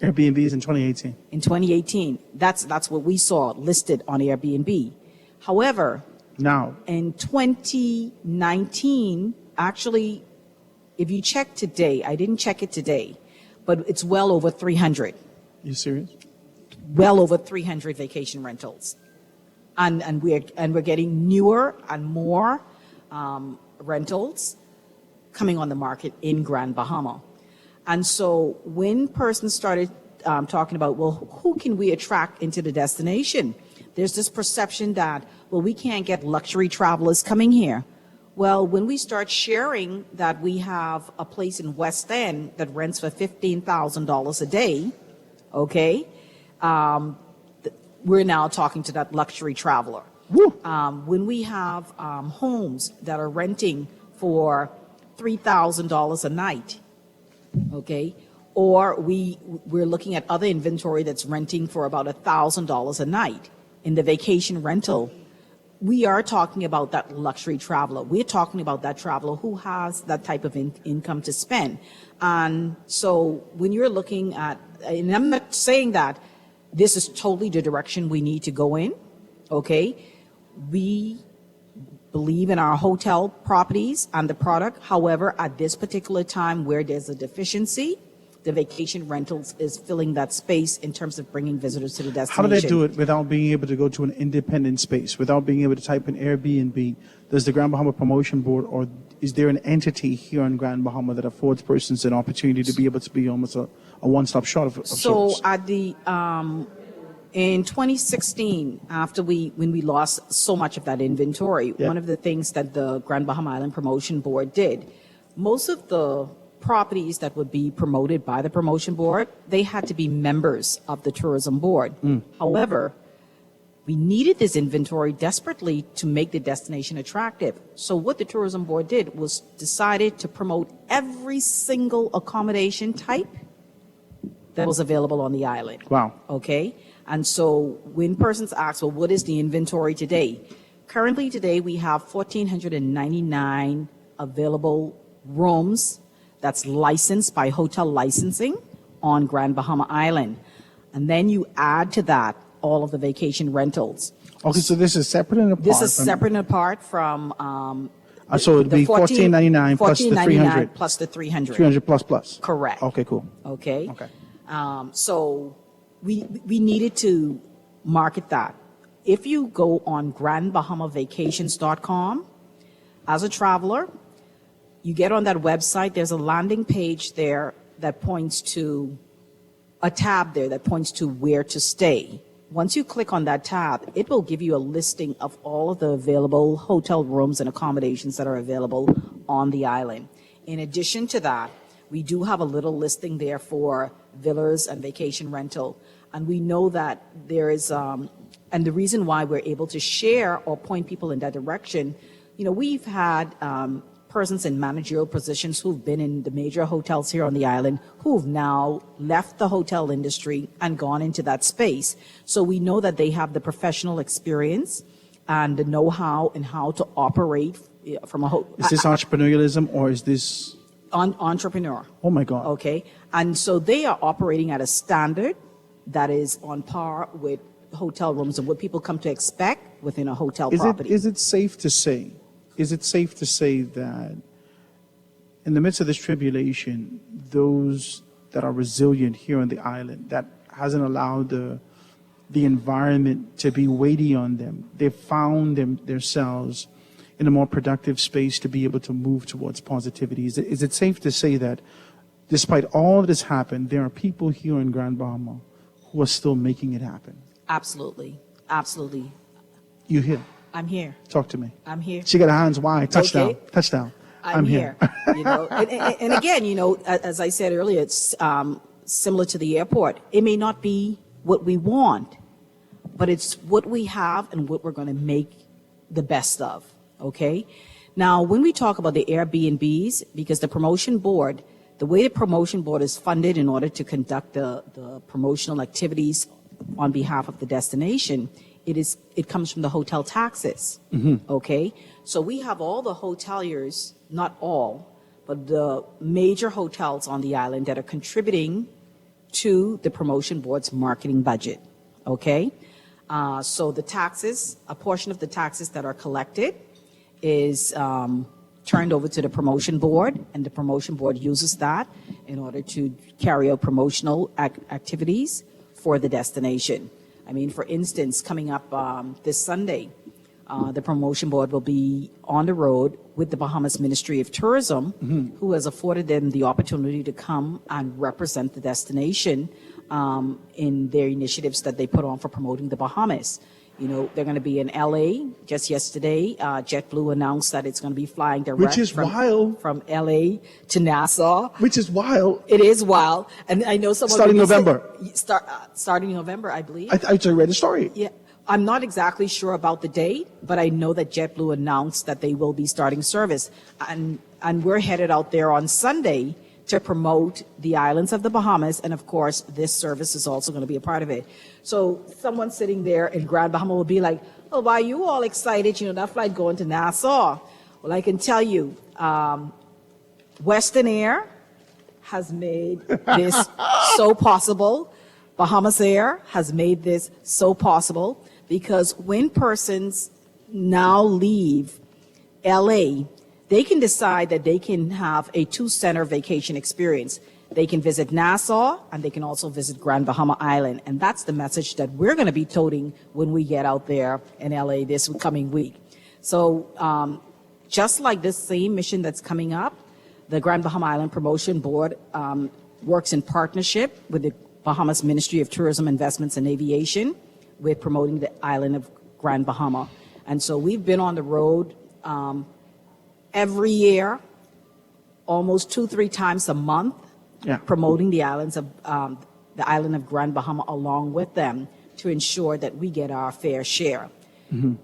Airbnbs in 2018. in 2018. That's what we saw listed on Airbnb. However, Now, in 2019, actually, if you check today, I didn't check it today, but it's well over 300. you serious? Well over 300 vacation rentals, and we're getting newer and more rentals coming on the market in Grand Bahama. And so when persons started talking about, well, who can we attract into the destination? There's this perception that, well, we can't get luxury travelers coming here. Well, when we start sharing that we have a place in West End that rents for $15,000 a day, okay, we're now talking to that luxury traveler. When we have homes that are renting for $3,000 a night, okay, or we're looking at other inventory that's renting for about $1,000 a night in the vacation rental, we are talking about that luxury traveler. We're talking about that traveler who has that type of income to spend. And so when you're looking at, and I'm not saying that this is totally the direction we need to go in, okay? We believe in our hotel properties and the product. However, at this particular time where there's a deficiency, the vacation rentals is filling that space in terms of bringing visitors to the destination. How do they do it without being able to go to an independent space, without being able to type in Airbnb? Does the Grand Bahama Promotion Board, or is there an entity here in Grand Bahama that affords persons an opportunity to be able to be almost a one-stop shop of So sorts? at the in 2016, when we lost so much of that inventory, one of the things that the Grand Bahama Island Promotion Board did, most of the properties that would be promoted by the promotion board, they had to be members of the tourism board. However, we needed this inventory desperately to make the destination attractive. So what the tourism board did was decided to promote every single accommodation type that was available on the island. Wow. Okay. And so when persons ask, well, what is the inventory today? Currently today, we have 1,499 available rooms that's licensed by hotel licensing on Grand Bahama Island. And then you add to that all of the vacation rentals. Okay, so this is separate and apart. This is separate and apart from so it'd be $1,499 plus the $300. Plus the 300. 300 plus. Correct. Okay, cool. Okay. Okay. So we needed to market that. If you go on grandbahamavacations.com as a traveler, you get on that website, there's a landing page there that points to a tab there that points to where to stay. Once you click on that tab, it will give you a listing of all of the available hotel rooms and accommodations that are available on the island. In addition to that, we do have a little listing there for villas and vacation rental. And we know that there is, and the reason why we're able to share or point people in that direction, we've had persons in managerial positions who've been in the major hotels here on the island who've now left the hotel industry and gone into that space. So we know that they have the professional experience and the know-how and how to operate from a hotel. Is this entrepreneurialism or is this? Entrepreneur. Oh my God. Okay. And so they are operating at a standard that is on par with hotel rooms and what people come to expect within a hotel property. Is it safe to say that in the midst of this tribulation, those that are resilient here on the island, that hasn't allowed the environment to be weighty on them, they've found themselves in a more productive space to be able to move towards positivity? Is it safe to say that despite all that has happened, there are people here in Grand Bahama who are still making it happen? Absolutely. Absolutely. You here? I'm here. Talk to me. I'm here. She got her hands wide. Touchdown. Okay. Touchdown. I'm here. And again, as I said earlier, it's similar to the airport. It may not be what we want, but it's what we have and what we're going to make the best of. Okay. Now, when we talk about the Airbnbs, because the promotion board, the way the promotion board is funded in order to conduct the promotional activities on behalf of the destination, it comes from the hotel taxes. Okay? So we have all the hoteliers, not all, but the major hotels on the island that are contributing to the promotion board's marketing budget. Okay? So the taxes, a portion of the taxes that are collected is turned over to the promotion board, and the promotion board uses that in order to carry out promotional activities for the destination. I mean, for instance, coming up this Sunday, the promotion board will be on the road with the Bahamas Ministry of Tourism, who has afforded them the opportunity to come and represent the destination in their initiatives that they put on for promoting the Bahamas. You know, they're going to be in LA. Just yesterday, JetBlue announced that it's going to be flying direct Which is wild. From LA to Nassau. Which is wild. It is wild. And I know someone... Starting November. Starting November, I believe. I read the story. Yeah. I'm not exactly sure about the date, but I know that JetBlue announced that they will be starting service. And we're headed out there on Sunday to promote the islands of the Bahamas. And of course, this service is also going to be a part of it. So someone sitting there in Grand Bahama will be like, oh, why are you all excited? You know, that flight going to Nassau. Well, I can tell you, Western Air has made this so possible. Bahamas Air has made this so possible because when persons now leave LA, they can decide that they can have a two-center vacation experience. They can visit Nassau, and they can also visit Grand Bahama Island. And that's the message that we're going to be toting when we get out there in LA this coming week. So just like this same mission that's coming up, the Grand Bahama Island Promotion Board works in partnership with the Bahamas Ministry of Tourism, Investments, and Aviation with promoting the island of Grand Bahama. And so we've been on the road every year, almost 2-3 times a month, promoting the islands of the island of Grand Bahama along with them to ensure that we get our fair share.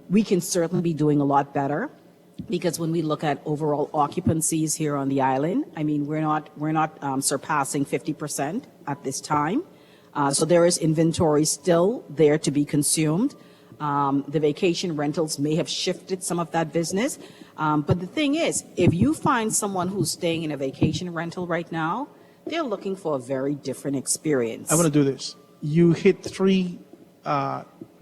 We can certainly be doing a lot better because when we look at overall occupancies here on the island, I mean, we're not surpassing 50% at this time. So there is inventory still there to be consumed. The vacation rentals may have shifted some of that business. But the thing is, if you find someone who's staying in a vacation rental right now, they're looking for a very different experience. I want to do this. You hit 3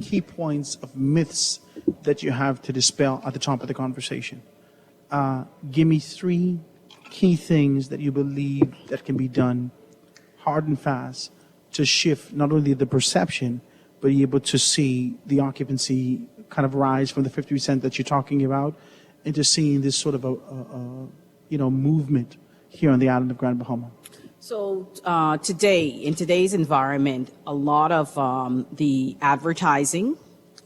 key points of myths that you have to dispel at the top of the conversation. Give me 3 key things that you believe that can be done hard and fast to shift not only the perception, but be able to see the occupancy kind of rise from the 50% that you're talking about into seeing this sort of a movement here on the island of Grand Bahama. So today, in today's environment, a lot of the advertising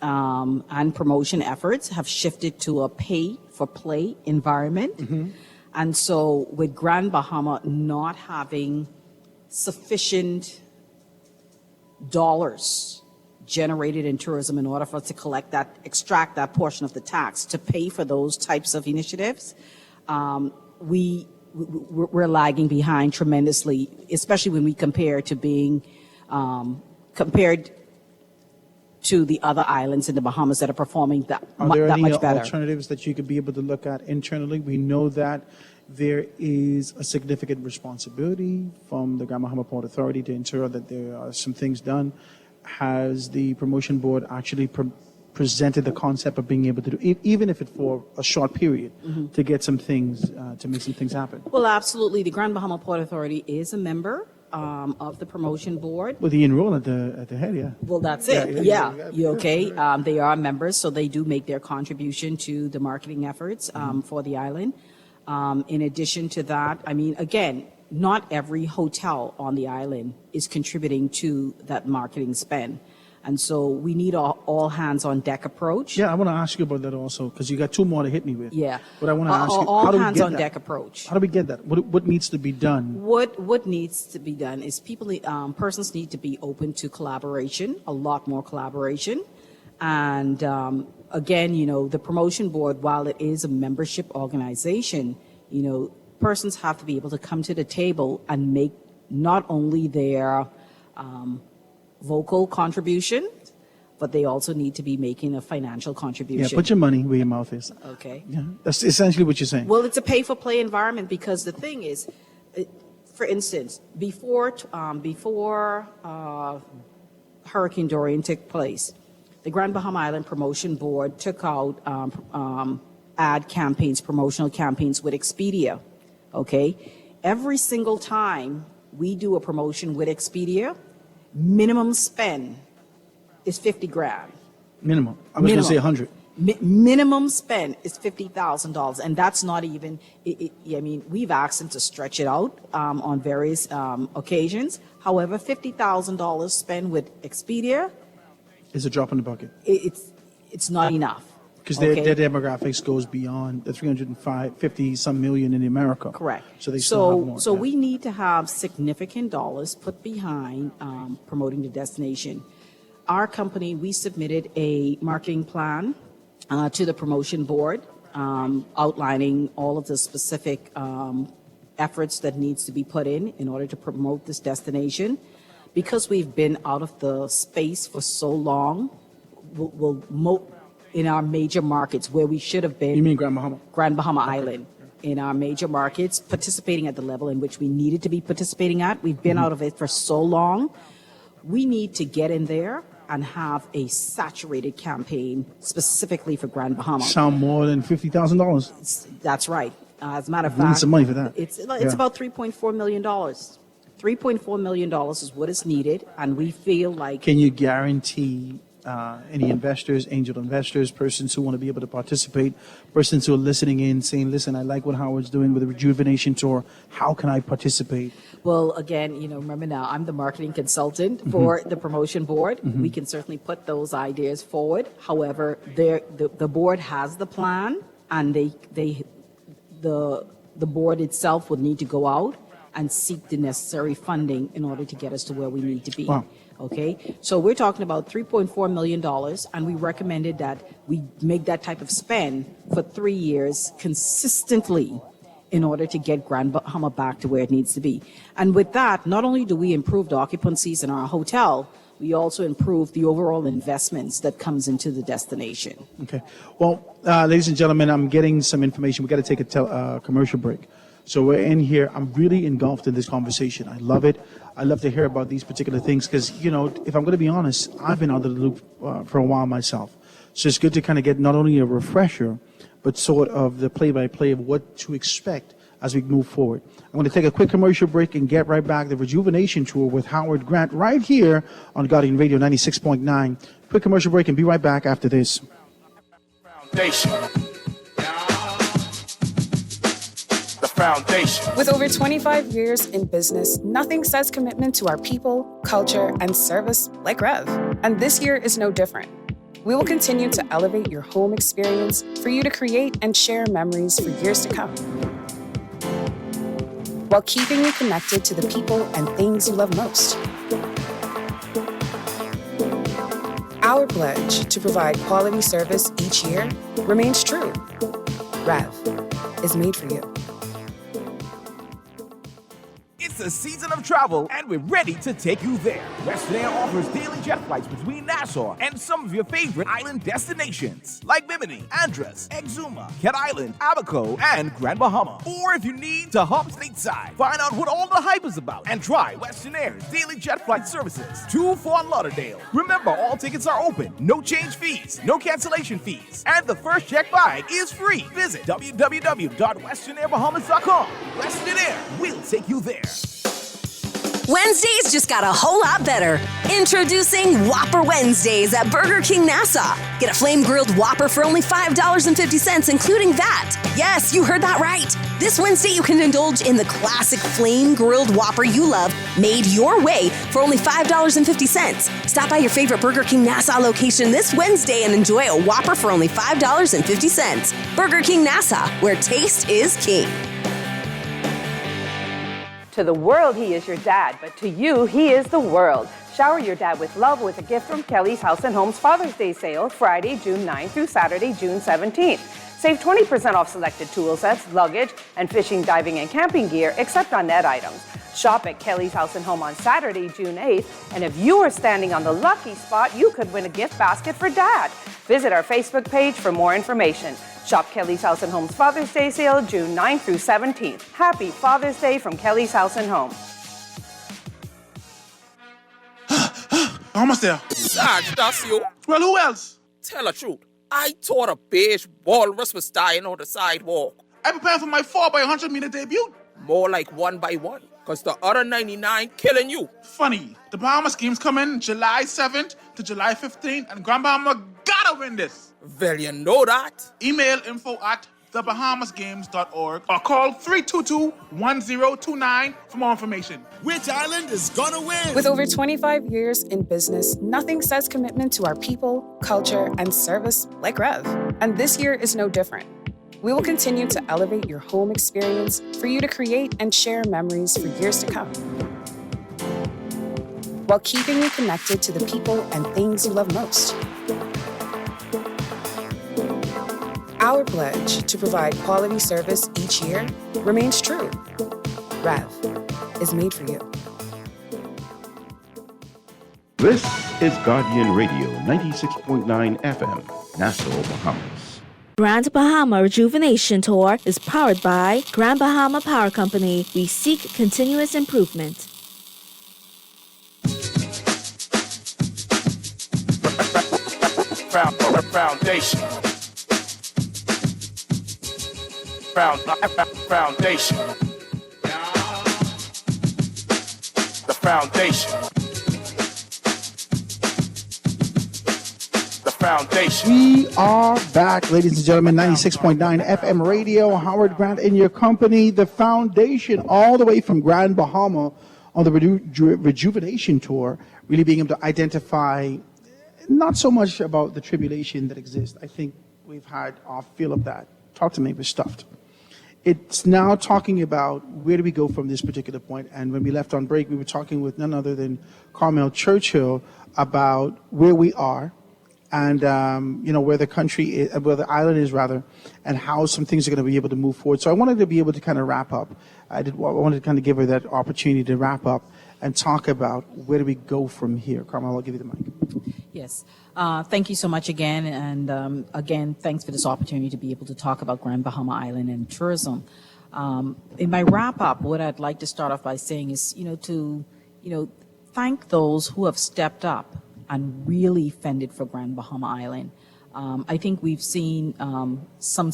and promotion efforts have shifted to a pay-for-play environment. And so with Grand Bahama not having sufficient dollars generated in tourism in order for us to extract that portion of the tax to pay for those types of initiatives, we're lagging behind tremendously, especially when we compare to being compared to the other islands in the Bahamas that are performing that much better. Are there any alternatives that you could be able to look at internally? We know that there is a significant responsibility from the Grand Bahama Port Authority to ensure that there are some things done. Has the promotion board actually presented the concept of being able to do, even if it's for a short period, to get some things, to make some things happen? Well, absolutely. The Grand Bahama Port Authority is a member of the promotion board. Well, the enroll at the head, yeah. Well, that's it. Yeah. You okay? They are members, so they do make their contribution to the marketing efforts for the island. In addition to that, I mean, again, not every hotel on the island is contributing to that marketing spend. And so we need all hands on deck approach. Yeah, I want to ask you about that also, because you got 2 more to hit me with. Yeah. But I want to ask you, all how do we hands get on that? deck approach. How do we get that? What needs to be done? What needs to be done is persons need to be open to collaboration, a lot more collaboration. And again, the promotion board, while it is a membership organization, persons have to be able to come to the table and make not only their vocal contribution, but they also need to be making a financial contribution. Yeah, put your money where your mouth is. Okay. Yeah, that's essentially what you're saying. Well, it's a pay-for-play environment because the thing is, for instance, before Hurricane Dorian took place, the Grand Bahama Island Promotion Board took out ad campaigns, promotional campaigns with Expedia. Okay, every single time we do a promotion with Expedia, minimum spend is $50,000. Minimum. I was going to say 100. Minimum spend is $50,000, and that's not even. We've asked them to stretch it out on various occasions. However, $50,000 spent with Expedia is a drop in the bucket. It's not enough. Because their demographics goes beyond the 350 some million in America. Correct. So they still have more. So we need to have significant dollars put behind promoting the destination. Our company, we submitted a marketing plan to the promotion board, outlining all of the specific efforts that needs to be put in order to promote this destination. Because we've been out of the space for so long, in our major markets where we should have been. You mean Grand Bahama? Grand Bahama Island. In our major markets, participating at the level in which we needed to be participating at. We've been out of it for so long. We need to get in there and have a saturated campaign specifically for Grand Bahama. Sound more than $50,000. That's right. As a matter of We need fact, some money for that. It's about $3.4 million. $3.4 million is what is needed, and we feel like. Can you guarantee any investors, angel investors, persons who want to be able to participate, persons who are listening in, saying, listen, I like what Howard's doing with the Rejuvenation Tour. How can I participate? Well, again, remember now, I'm the marketing consultant for the promotion board. We can certainly put those ideas forward. However, the board has the plan, and the board itself would need to go out and seek the necessary funding in order to get us to where we need to be. Wow. Okay, so we're talking about $3.4 million, and we recommended that we make that type of spend for 3 years consistently in order to get Grand Bahama back to where it needs to be. And with that, not only do we improve the occupancies in our hotel, we also improve the overall investments that comes into the destination. Okay. Well, ladies and gentlemen, I'm getting some information. We got to take a commercial break. So we're in here. I'm really engulfed in this conversation. I love it. I love to hear about these particular things because, if I'm going to be honest, I've been out of the loop for a while myself. So it's good to kind of get not only a refresher, but sort of the play-by-play of what to expect as we move forward. I'm going to take a quick commercial break and get right back. The Rejuvenation Tour with Howard Grant right here on Guardian Radio 96.9. Quick commercial break and be right back after this. Foundation. Foundation. With over 25 years in business, nothing says commitment to our people, culture, and service like Rev. And this year is no different. We will continue to elevate your home experience for you to create and share memories for years to come, while keeping you connected to the people and things you love most. Our pledge to provide quality service each year remains true. Rev is made for you. It's the season of travel, and we're ready to take you there. Western Air offers daily jet flights between Nassau and some of your favorite island destinations, like Bimini, Andros, Exuma, Cat Island, Abaco, and Grand Bahama. Or if you need to hop stateside, find out what all the hype is about and try Western Air's daily jet flight services to Fort Lauderdale. Remember, all tickets are open, no change fees, no cancellation fees, and the first check bag is free. Visit www.westernairbahamas.com. Western Air will take you there. Wednesdays just got a whole lot better. Introducing Whopper Wednesdays at Burger King Nassau. Get a flame-grilled Whopper for only $5.50, including VAT. Yes, you heard that right. This Wednesday, you can indulge in the classic flame-grilled Whopper you love, made your way for only $5.50. Stop by your favorite Burger King Nassau location this Wednesday and enjoy a Whopper for only $5.50. Burger King Nassau, where taste is king. To the world, he is your dad, but to you, he is the world. Shower your dad with love with a gift from Kelly's House and Home's Father's Day sale, Friday, June 9th through Saturday, June 17th. Save 20% off selected tool sets, luggage, and fishing, diving, and camping gear, except on net items. Shop at Kelly's House and Home on Saturday, June 8th, and if you are standing on the lucky spot, you could win a gift basket for Dad. Visit our Facebook page for more information. Shop Kelly's House and Home's Father's Day sale, June 9th through 17th. Happy Father's Day from Kelly's House and Home. Almost there. Sarge, that's you. Well, who else? Tell the truth. I thought a beige walrus was dying on the sidewalk. I'm preparing for my 4x100 meter debut. More like 1 by 1, because the other 99 killing you. Funny, the Bahamas games come in July 7th to July 15th, and Grand Bahama gotta win this. Well, you know that. Email info@thebahamasgames.org or call 322-1029 for more information. Which island is gonna win? With over 25 years in business, nothing says commitment to our people, culture, and service like Rev. And this year is no different. We will continue to elevate your home experience for you to create and share memories for years to come, while keeping you connected to the people and things you love most. Our pledge to provide quality service each year remains true. Rev is made for you. This is Guardian Radio 96.9 FM, Nassau, Bahamas. Grand Bahama Rejuvenation Tour is powered by Grand Bahama Power Company. We seek continuous improvement. Foundation. Foundation. The foundation. The foundation. We are back, ladies and gentlemen. 96.9 FM radio. Howard Grant in your company. The foundation, all the way from Grand Bahama on the Rejuvenation Tour, really being able to identify not so much about the tribulation that exists. I think we've had our feel of that. Talk to me, we're stuffed. It's now talking about where do we go from this particular point. And when we left on break, we were talking with none other than Carmel Churchill about where we are and, where the country is, where the island is rather, and how some things are going to be able to move forward. So I wanted to be able to kind of wrap up. I wanted to kind of give her that opportunity to wrap up and talk about where do we go from here. Carmel, I'll give you the mic. Yes. Thank you so much again. And again, thanks for this opportunity to be able to talk about Grand Bahama Island and tourism. In my wrap up, what I'd like to start off by saying is, to thank those who have stepped up and really fended for Grand Bahama Island. I think we've seen some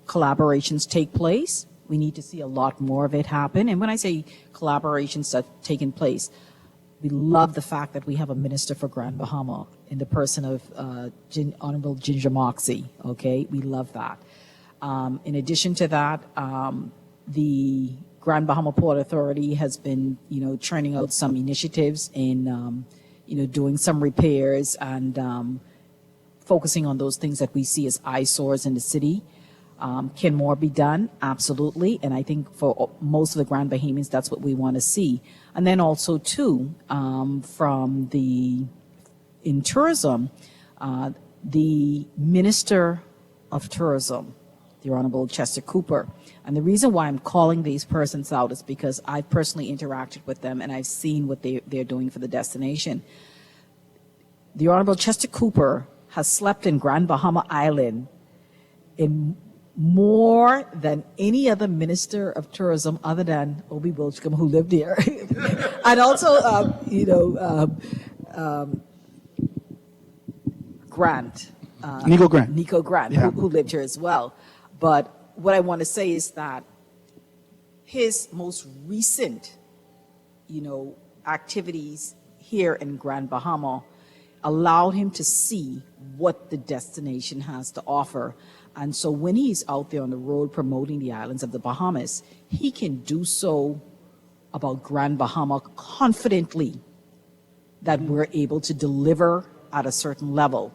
collaborations take place. We need to see a lot more of it happen. And when I say collaborations that have taken place, we love the fact that we have a minister for Grand Bahama in the person of Honorable Ginger Moxie. Okay, we love that. In addition to that, the Grand Bahama Port Authority has been, churning out some initiatives in, doing some repairs and focusing on those things that we see as eyesores in the city. Can more be done? Absolutely. And I think for most of the Grand Bahamians, that's what we want to see. And then also, too, in tourism, the Minister of Tourism, the Honorable Chester Cooper. And the reason why I'm calling these persons out is because I've personally interacted with them and I've seen what they're doing for the destination. The Honorable Chester Cooper has slept in Grand Bahama Island in more than any other minister of tourism other than Obi Wilchcombe, who lived here. And also, Grant. Nico Grant. Nico Grant, Yeah. who lived here as well. But what I want to say is that his most recent, activities here in Grand Bahama allowed him to see what the destination has to offer. And so when he's out there on the road promoting the islands of the Bahamas, he can do so about Grand Bahama confidently that we're able to deliver at a certain level.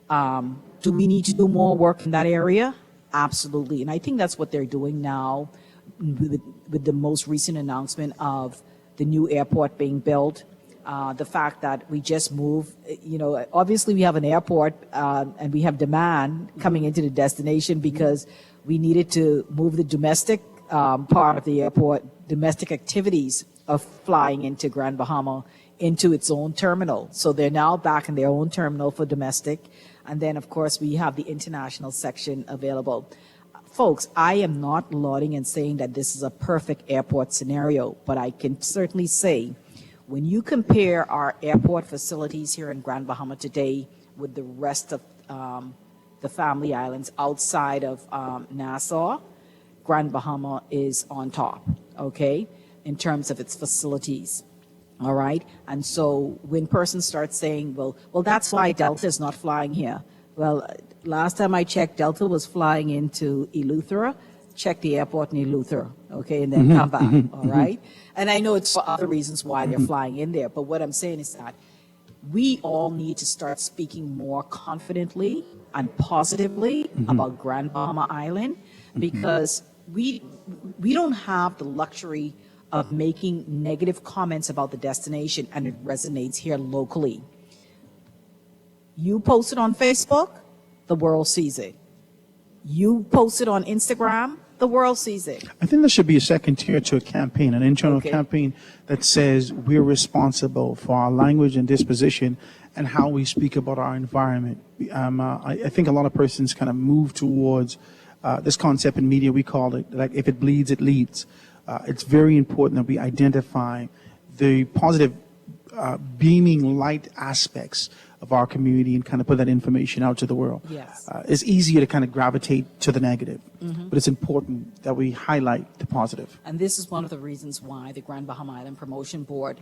Do we need to do more work in that area? Absolutely. And I think that's what they're doing now with the most recent announcement of the new airport being built. The fact that we just moved, obviously we have an airport and we have demand coming into the destination because we needed to move the domestic part of the airport, domestic activities of flying into Grand Bahama into its own terminal. So they're now back in their own terminal for domestic. And then, of course, we have the international section available. Folks, I am not lauding and saying that this is a perfect airport scenario, but I can certainly say when you compare our airport facilities here in Grand Bahama today with the rest of the Family Islands outside of Nassau, Grand Bahama is on top, okay, in terms of its facilities. All right. And so when persons start saying, well, that's why Delta is not flying here. Well, last time I checked, Delta was flying into Eleuthera. Check the airport in Eleuthera, okay, and then come back. All right. And I know it's for other reasons why they're flying in there. But what I'm saying is that we all need to start speaking more confidently and positively about Grand Bahama Island, because we don't have the luxury of making negative comments about the destination, and it resonates here locally. You post it on Facebook, the world sees it. You post it on Instagram, the world sees it. I think there should be a second tier to a campaign, an internal campaign that says we're responsible for our language and disposition and how we speak about our environment. I think a lot of persons kind of move towards this concept in media. We call it, like, if it bleeds, it leads. It's very important that we identify the positive beaming light aspects of our community and kind of put that information out to the world. Yes. It's easier to kind of gravitate to the negative, but it's important that we highlight the positive. And this is one of the reasons why the Grand Bahama Island Promotion Board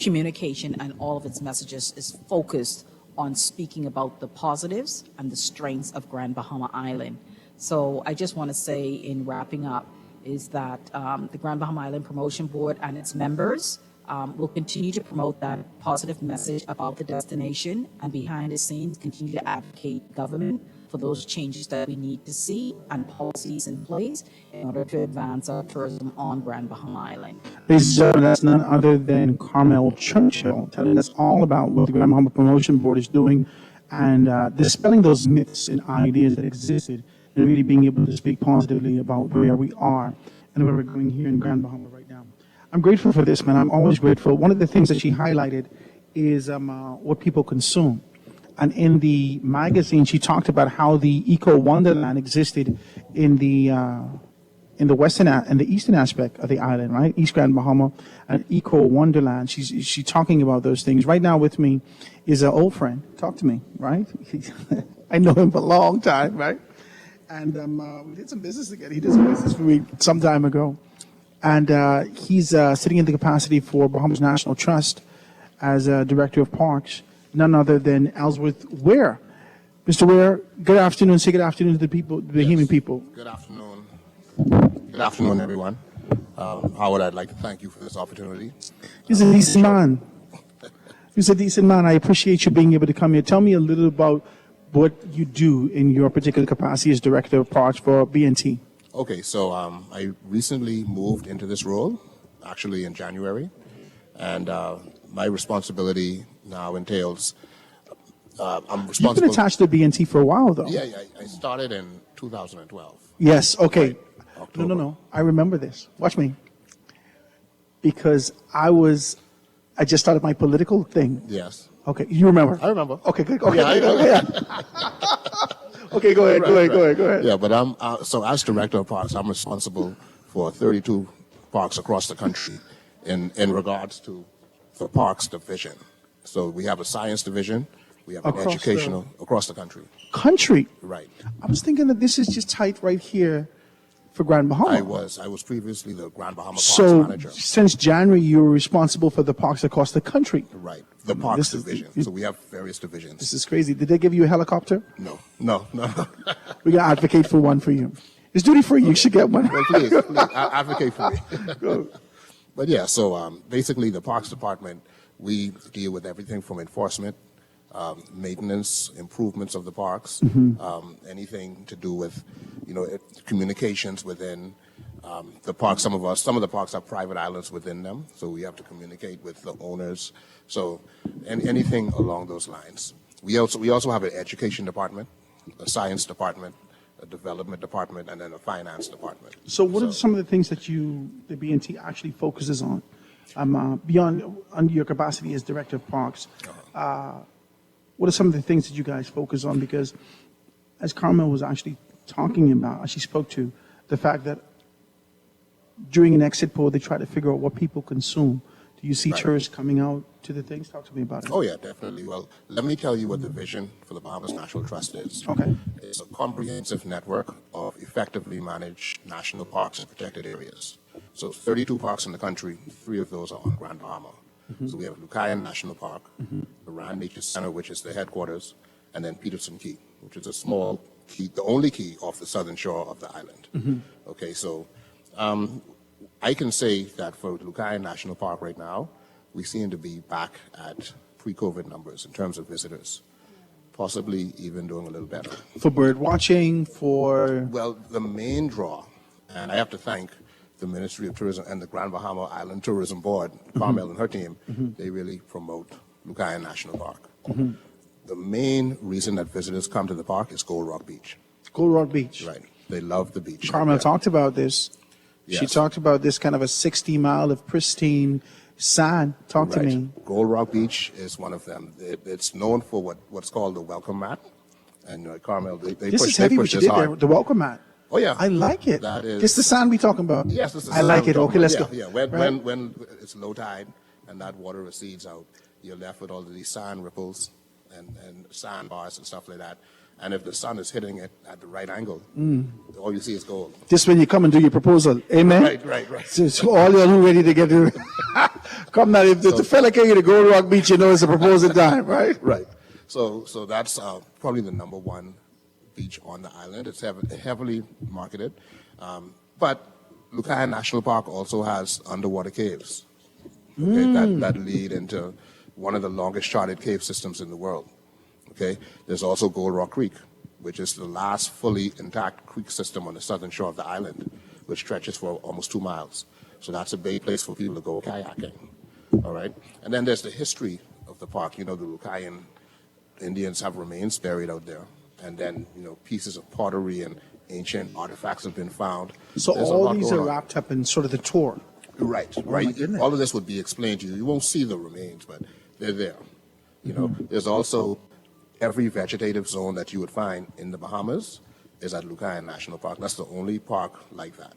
communication and all of its messages is focused on speaking about the positives and the strengths of Grand Bahama Island. So I just want to say, in wrapping up, is that the Grand Bahama Island Promotion Board and its members will continue to promote that positive message about the destination, and behind the scenes continue to advocate government for those changes that we need to see and policies in place in order to advance our tourism on Grand Bahama Island. Ladies and gentlemen, that's none other than Carmel Churchill telling us all about what the Grand Bahama Promotion Board is doing and dispelling those myths and ideas that existed, and really being able to speak positively about where we are and where we're going here in Grand Bahama right now. I'm grateful for this, man. I'm always grateful. One of the things that she highlighted is what people consume. And in the magazine, she talked about how the eco wonderland existed in the western and the eastern aspect of the island, right? East Grand Bahama, an eco wonderland. She's talking about those things. Right now with me is an old friend. Talk to me, right? I know him for a long time, right? And we did some business together. He did some business for me some time ago. And he's sitting in the capacity for Bahamas National Trust as Director of Parks, none other than Ellsworth Ware. Mr. Ware, good afternoon. Say good afternoon to the people, the Bahamian people. Good afternoon. Good afternoon, everyone. Howard, I'd like to thank you for this opportunity. He's a decent man. He's a decent man. I appreciate you being able to come here. Tell me a little about what you do in your particular capacity as Director of Parks for BNT. Okay, so I recently moved into this role, actually in January, and my responsibility now entails, I'm responsible. You've been attached to BNT for a while, though. Yeah, I started in 2012. Yes, okay. Right, No. I remember this. Watch me. Because I just started my political thing. Yes. Okay, you remember? I remember. Okay, good. Okay, Yeah, Okay, go ahead, go ahead. Yeah, but I'm so as Director of Parks, I'm responsible for 32 parks across the country in regards to the parks division. So we have a science division, we have an educational across the country. Country? Right. I was thinking that this is just tight right here for Grand Bahama. I was previously the Grand Bahama Parks So manager. since January, you were responsible for the parks across the country. Right. The parks division. So we have various divisions. This is crazy. Did they give you a helicopter? No. We're going to advocate for one for you. It's duty free. You should get one. Well, please advocate for me. But yeah, so basically the Parks Department, we deal with everything from enforcement, maintenance, improvements of the parks, anything to do with, communications within The park, some of the parks have private islands within them, so we have to communicate with the owners. So, and anything along those lines. We also have an education department, a science department, a development department, and then a finance department. So what are some of the things that the BNT actually focuses on? Beyond under your capacity as director of parks, what are some of the things that you guys focus on? Because as Carmel was actually talking about, she spoke to the fact that during an exit poll, they try to figure out what people consume. Do you see tourists coming out to the things? Talk to me about it. Oh, yeah, definitely. Well, let me tell you what the vision for the Bahamas National Trust is. Okay. It's a comprehensive network of effectively managed national parks and protected areas. So 32 parks in the country, 3 of those are on Grand Bahama. So we have Lucayan National Park, the Rand Nature Center, which is the headquarters, and then Peterson Key, which is a small key, the only key off the southern shore of the island. Okay, so I can say that for Lucayan National Park right now, we seem to be back at pre-COVID numbers in terms of visitors, possibly even doing a little better. For bird watching, for... Well, the main draw, and I have to thank the Ministry of Tourism and the Grand Bahama Island Tourism Board, Carmel and her team, they really promote Lucayan National Park. The main reason that visitors come to the park is Gold Rock Beach. Gold Rock Beach. Right. They love the beach. Carmel talked about this. She Yes. talked about this kind of a 60-mile of pristine sand. Talk to me. Gold Rock Beach is one of them. It's known for what's called the welcome mat. And Carmel, they This push, is heavy they what push you this did there, hard. the welcome mat. Oh, yeah. I like it. That is... This the sand we talking about? Yes, this is the I like sand it. we're Okay, talking let's about. go. Yeah, when it's low tide and that water recedes out, you're left with all of these sand ripples and sandbars and stuff like that. And if the sun is hitting it at the right angle, all you see is gold. Just when you come and do your proposal. Amen? Right. So all y'all who ready to get to come now, if the fella can get to Gold Rock Beach, you know it's a proposal time, right? Right. So that's probably the number one beach on the island. It's heavily marketed. But Lucayan National Park also has underwater caves that lead into one of the longest charted cave systems in the world. Okay. There's also Gold Rock Creek, which is the last fully intact creek system on the southern shore of the island, which stretches for almost 2 miles. So that's a great place for people to go kayaking. All right. And then there's the history of the park. The Lucayan Indians have remains buried out there. And then, pieces of pottery and ancient artifacts have been found. So There's a all lot these going are on. wrapped up in sort of the tour. Right. my goodness. All of this would be explained to you. You won't see the remains, but they're there. There's also every vegetative zone that you would find in the Bahamas is at Lucayan National Park. That's the only park like that.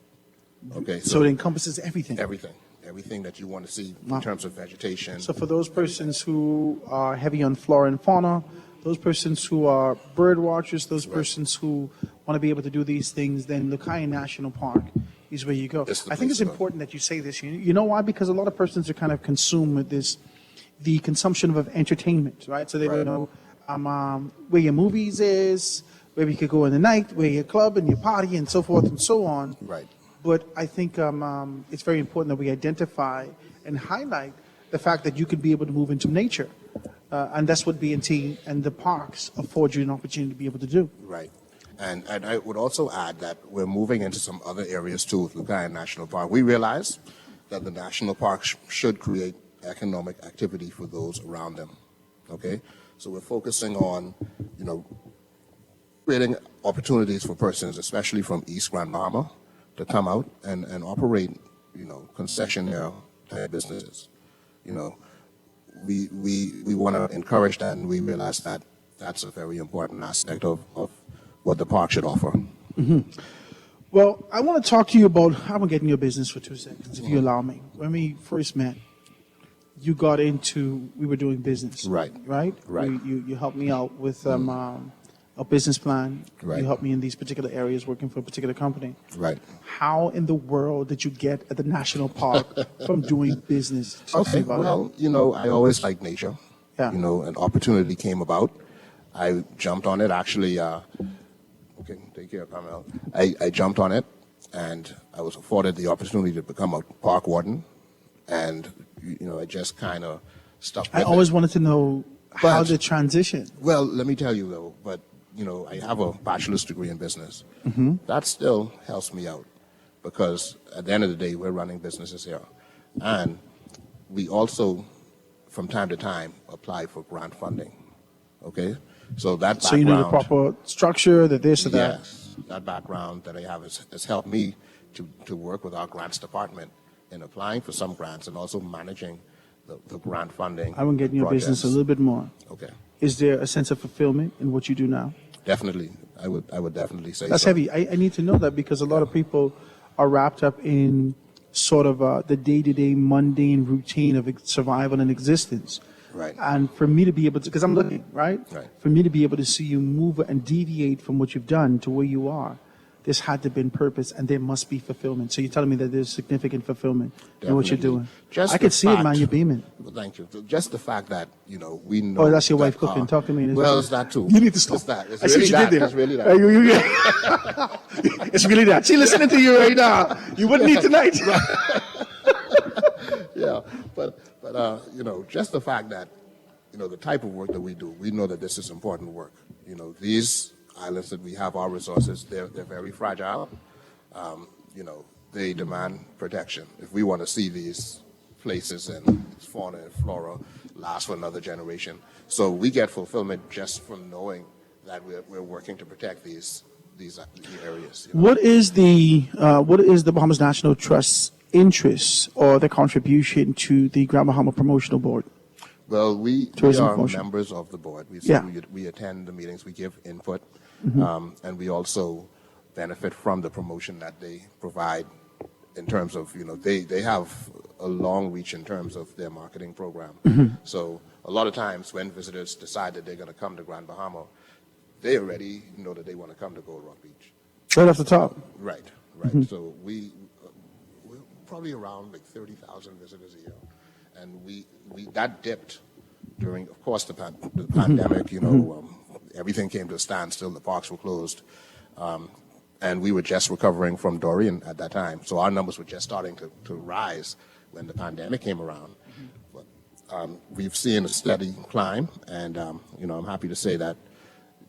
Okay. So it encompasses everything. Everything that you want to see Wow. in terms of vegetation. So for those persons who are heavy on flora and fauna, those persons who are bird watchers, those persons who want to be able to do these things, then Lucayan National Park is where you go. It's the I think place it's to go. important that you say this. You know why? Because a lot of persons are kind of consumed with this, the consumption of entertainment, right? So they don't know where your movies is, where we could go in the night, where your club and your party and so forth and so on. Right. But I think it's very important that we identify and highlight the fact that you could be able to move into nature. And that's what BNT and the parks afford you an opportunity to be able to do. Right. And I would also add that we're moving into some other areas too with Lucayan National Park. We realize that the national park should create economic activity for those around them. Okay? So we're focusing on, creating opportunities for persons, especially from East Grand Bahama, to come out and operate, concessionaire type businesses. We want to encourage that, and we realize that that's a very important aspect of what the park should offer. Well, I want to talk to you about, I'm going to get in your business for 2 seconds, if you allow me. When we first met, we were doing business. Right. Right? Right. You helped me out with a business plan. Right. You helped me in these particular areas working for a particular company. Right. How in the world did you get at the national park from doing business? Talk to me about it. I always liked nature. Yeah. An opportunity came about. I jumped on it, actually. Okay, take care, Carmel. I jumped on it, and I was afforded the opportunity to become a park warden. And, I just kind of stuck with I it. always wanted to know how But- the transition. Well, let me tell you, though, but, I have a bachelor's degree in business. Mhm. That still helps me out. because at the end of the day, we're running businesses here. And we also, from time to time, apply for grant funding. Okay? So that background, So you know the proper structure, the this or that. yes, that background that I have has helped me to work with our grants department in applying for some grants and also managing the grant funding. I want to get in your business a projects. little bit more. Okay. Is there a sense of fulfillment in what you do now? Definitely. I would definitely say That's so. heavy. I need to know that because a lot of people are wrapped up in sort of the day-to-day mundane routine of survival and existence. Right. And for me to be able to, because I'm looking, right? Right. For me to be able to see you move and deviate from what you've done to where you are, this had to have been purpose and there must be fulfillment. So you're telling me that there's significant fulfillment in what you're Definitely. doing. Just I the could see it, man. fact- You're beaming. Well, thank you. Just the fact that, we know. Oh, that's your wife that cooking. Talk to me. Well, it's that too. You need to stop. It's that. It's I see really what you that. did there. It's really that. It's really that. She listening to you right now. You wouldn't need tonight. Yeah, but just the fact that, the type of work that we do, we know that this is important work. These islands that we have, our resources, they're very fragile. They demand protection. If we want to see these places and fauna and flora last for another generation, so we get fulfillment just from knowing that we're working to protect these areas. What is the Bahamas National Trust's interest or the contribution to the Grand Bahama Promotional Board? Well, we Tourism are promotion. members of the board. Yeah. We attend the meetings, we give input, Mhm. and we also benefit from the promotion that they provide in terms of, they have a long reach in terms of their marketing program. Mhm. So a lot of times when visitors decide that they're going to come to Grand Bahama, they already know that they want to come to Gold Rock Beach. Right off the top. Right. Mhm. So we're probably around like 30,000 visitors a year, and we that dipped during, of course, the pandemic. Everything came to a standstill. The parks were closed, and we were just recovering from Dorian at that time. So our numbers were just starting to rise when the pandemic came around. But we've seen a steady climb, and I'm happy to say that.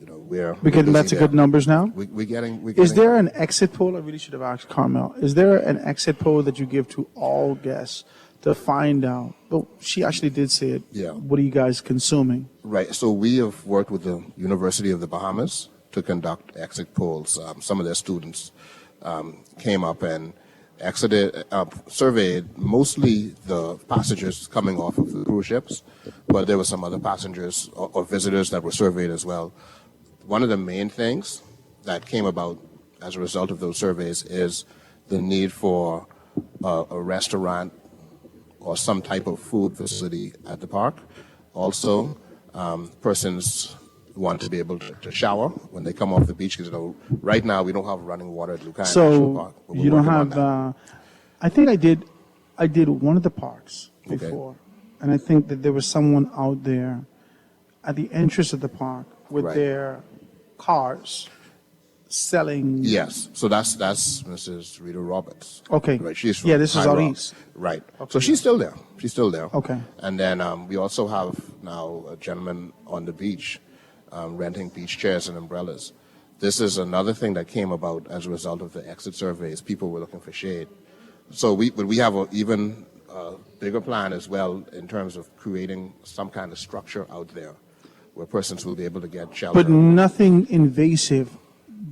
We're getting back to busy good there. numbers now? We're getting. Is there an exit poll? I really should have asked Carmel. Is there an exit poll that you give to all guests to find out? Well, she actually did say it. Yeah. What are you guys consuming? Right. So we have worked with the University of the Bahamas to conduct exit polls. Some of their students came up and surveyed mostly the passengers coming off of the cruise ships, but there were some other passengers or visitors that were surveyed as well. One of the main things that came about as a result of those surveys is the need for a restaurant or some type of food facility at the park. Also, persons want to be able to shower when they come off the beach, because right now we don't have running water at Lucaya National Park. So but we're you don't working on have. that. I think I did one of the parks Okay. before, and I think that there was someone out there at the entrance of the park with Right. their cars selling. Yes, so that's Mrs. Rita Roberts. Okay. Right, she's from Yeah, this is High out Rock. east. Right. Okay. So she's still there. She's still there. Okay. And then we also have now a gentleman on the beach renting beach chairs and umbrellas. This is another thing that came about as a result of the exit surveys. People were looking for shade. So we have an even bigger plan as well in terms of creating some kind of structure out there where persons will be able to get shelter. But nothing invasive.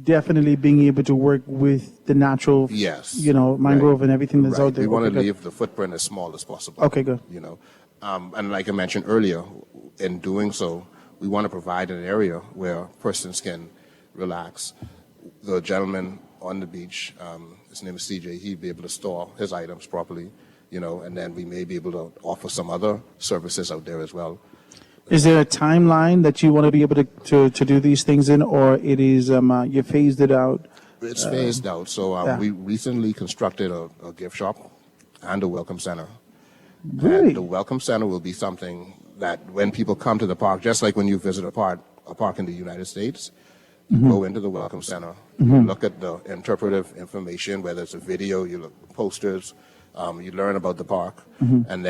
Definitely being able to work with the natural, Yes. mangrove and everything that's Right. out there. We want Okay, to good. leave the footprint as small as possible. Okay, good. And like I mentioned earlier, in doing so, we want to provide an area where persons can relax. The gentleman on the beach, his name is CJ, he'd be able to store his items properly, and then we may be able to offer some other services out there as well. Is there a timeline that you want to be able to do these things in, or it is you phased it out? It's phased out. So yeah. we recently constructed a gift shop and a welcome center. Really? And the welcome center will be something that when people come to the park, just like when you visit a park in the United States, you go into the welcome center, you look at the interpretive information, whether it's a video, you look at posters, you learn about the park, and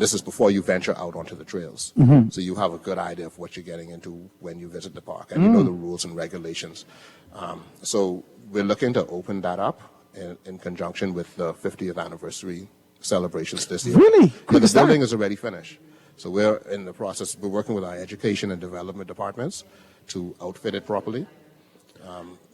this is before you venture out onto the trails. So you have a good idea of what you're getting into when you visit the park, and you know the rules and regulations. So we're looking to open that up in conjunction with the 50th anniversary celebrations this year. Really? Yeah, Quick the start. building is already finished. So we're in the process, we're working with our education and development departments to outfit it properly.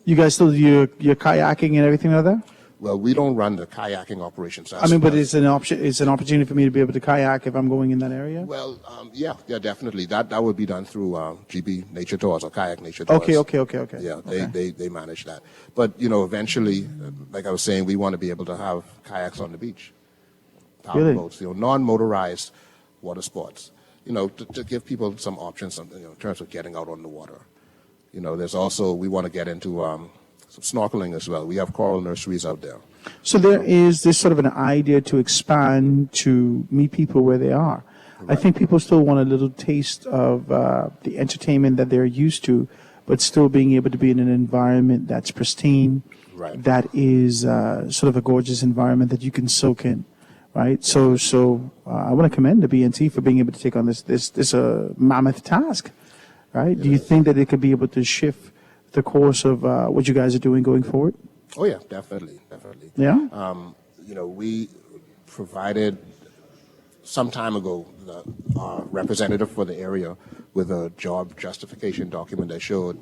You guys still do your kayaking and everything like that? Well, we don't run the kayaking operations. I mean, but it's an option. It's an opportunity for me to be able to kayak if I'm going in that area. Well, yeah, definitely. That would be done through GB Nature Tours or Kayak Nature Tours. Okay. Yeah, Okay. they manage that. But eventually, like I was saying, we want to be able to have kayaks on the beach, power Really? boats, non-motorized water sports. To give people some options in terms of getting out on the water. There's also we want to get into some snorkeling as well. We have coral nurseries out there. So there is this sort of an idea to expand to meet people where they are. I think people still want a little taste of the entertainment that they're used to, but still being able to be in an environment that's pristine, Right. that is sort of a gorgeous environment that you can soak in, right? So I want to commend the BNT for being able to take on this mammoth task, right? Do you think that it could be able to shift the course of what you guys are doing going forward? Oh yeah, definitely. Yeah? We provided some time ago our representative for the area with a job justification document that showed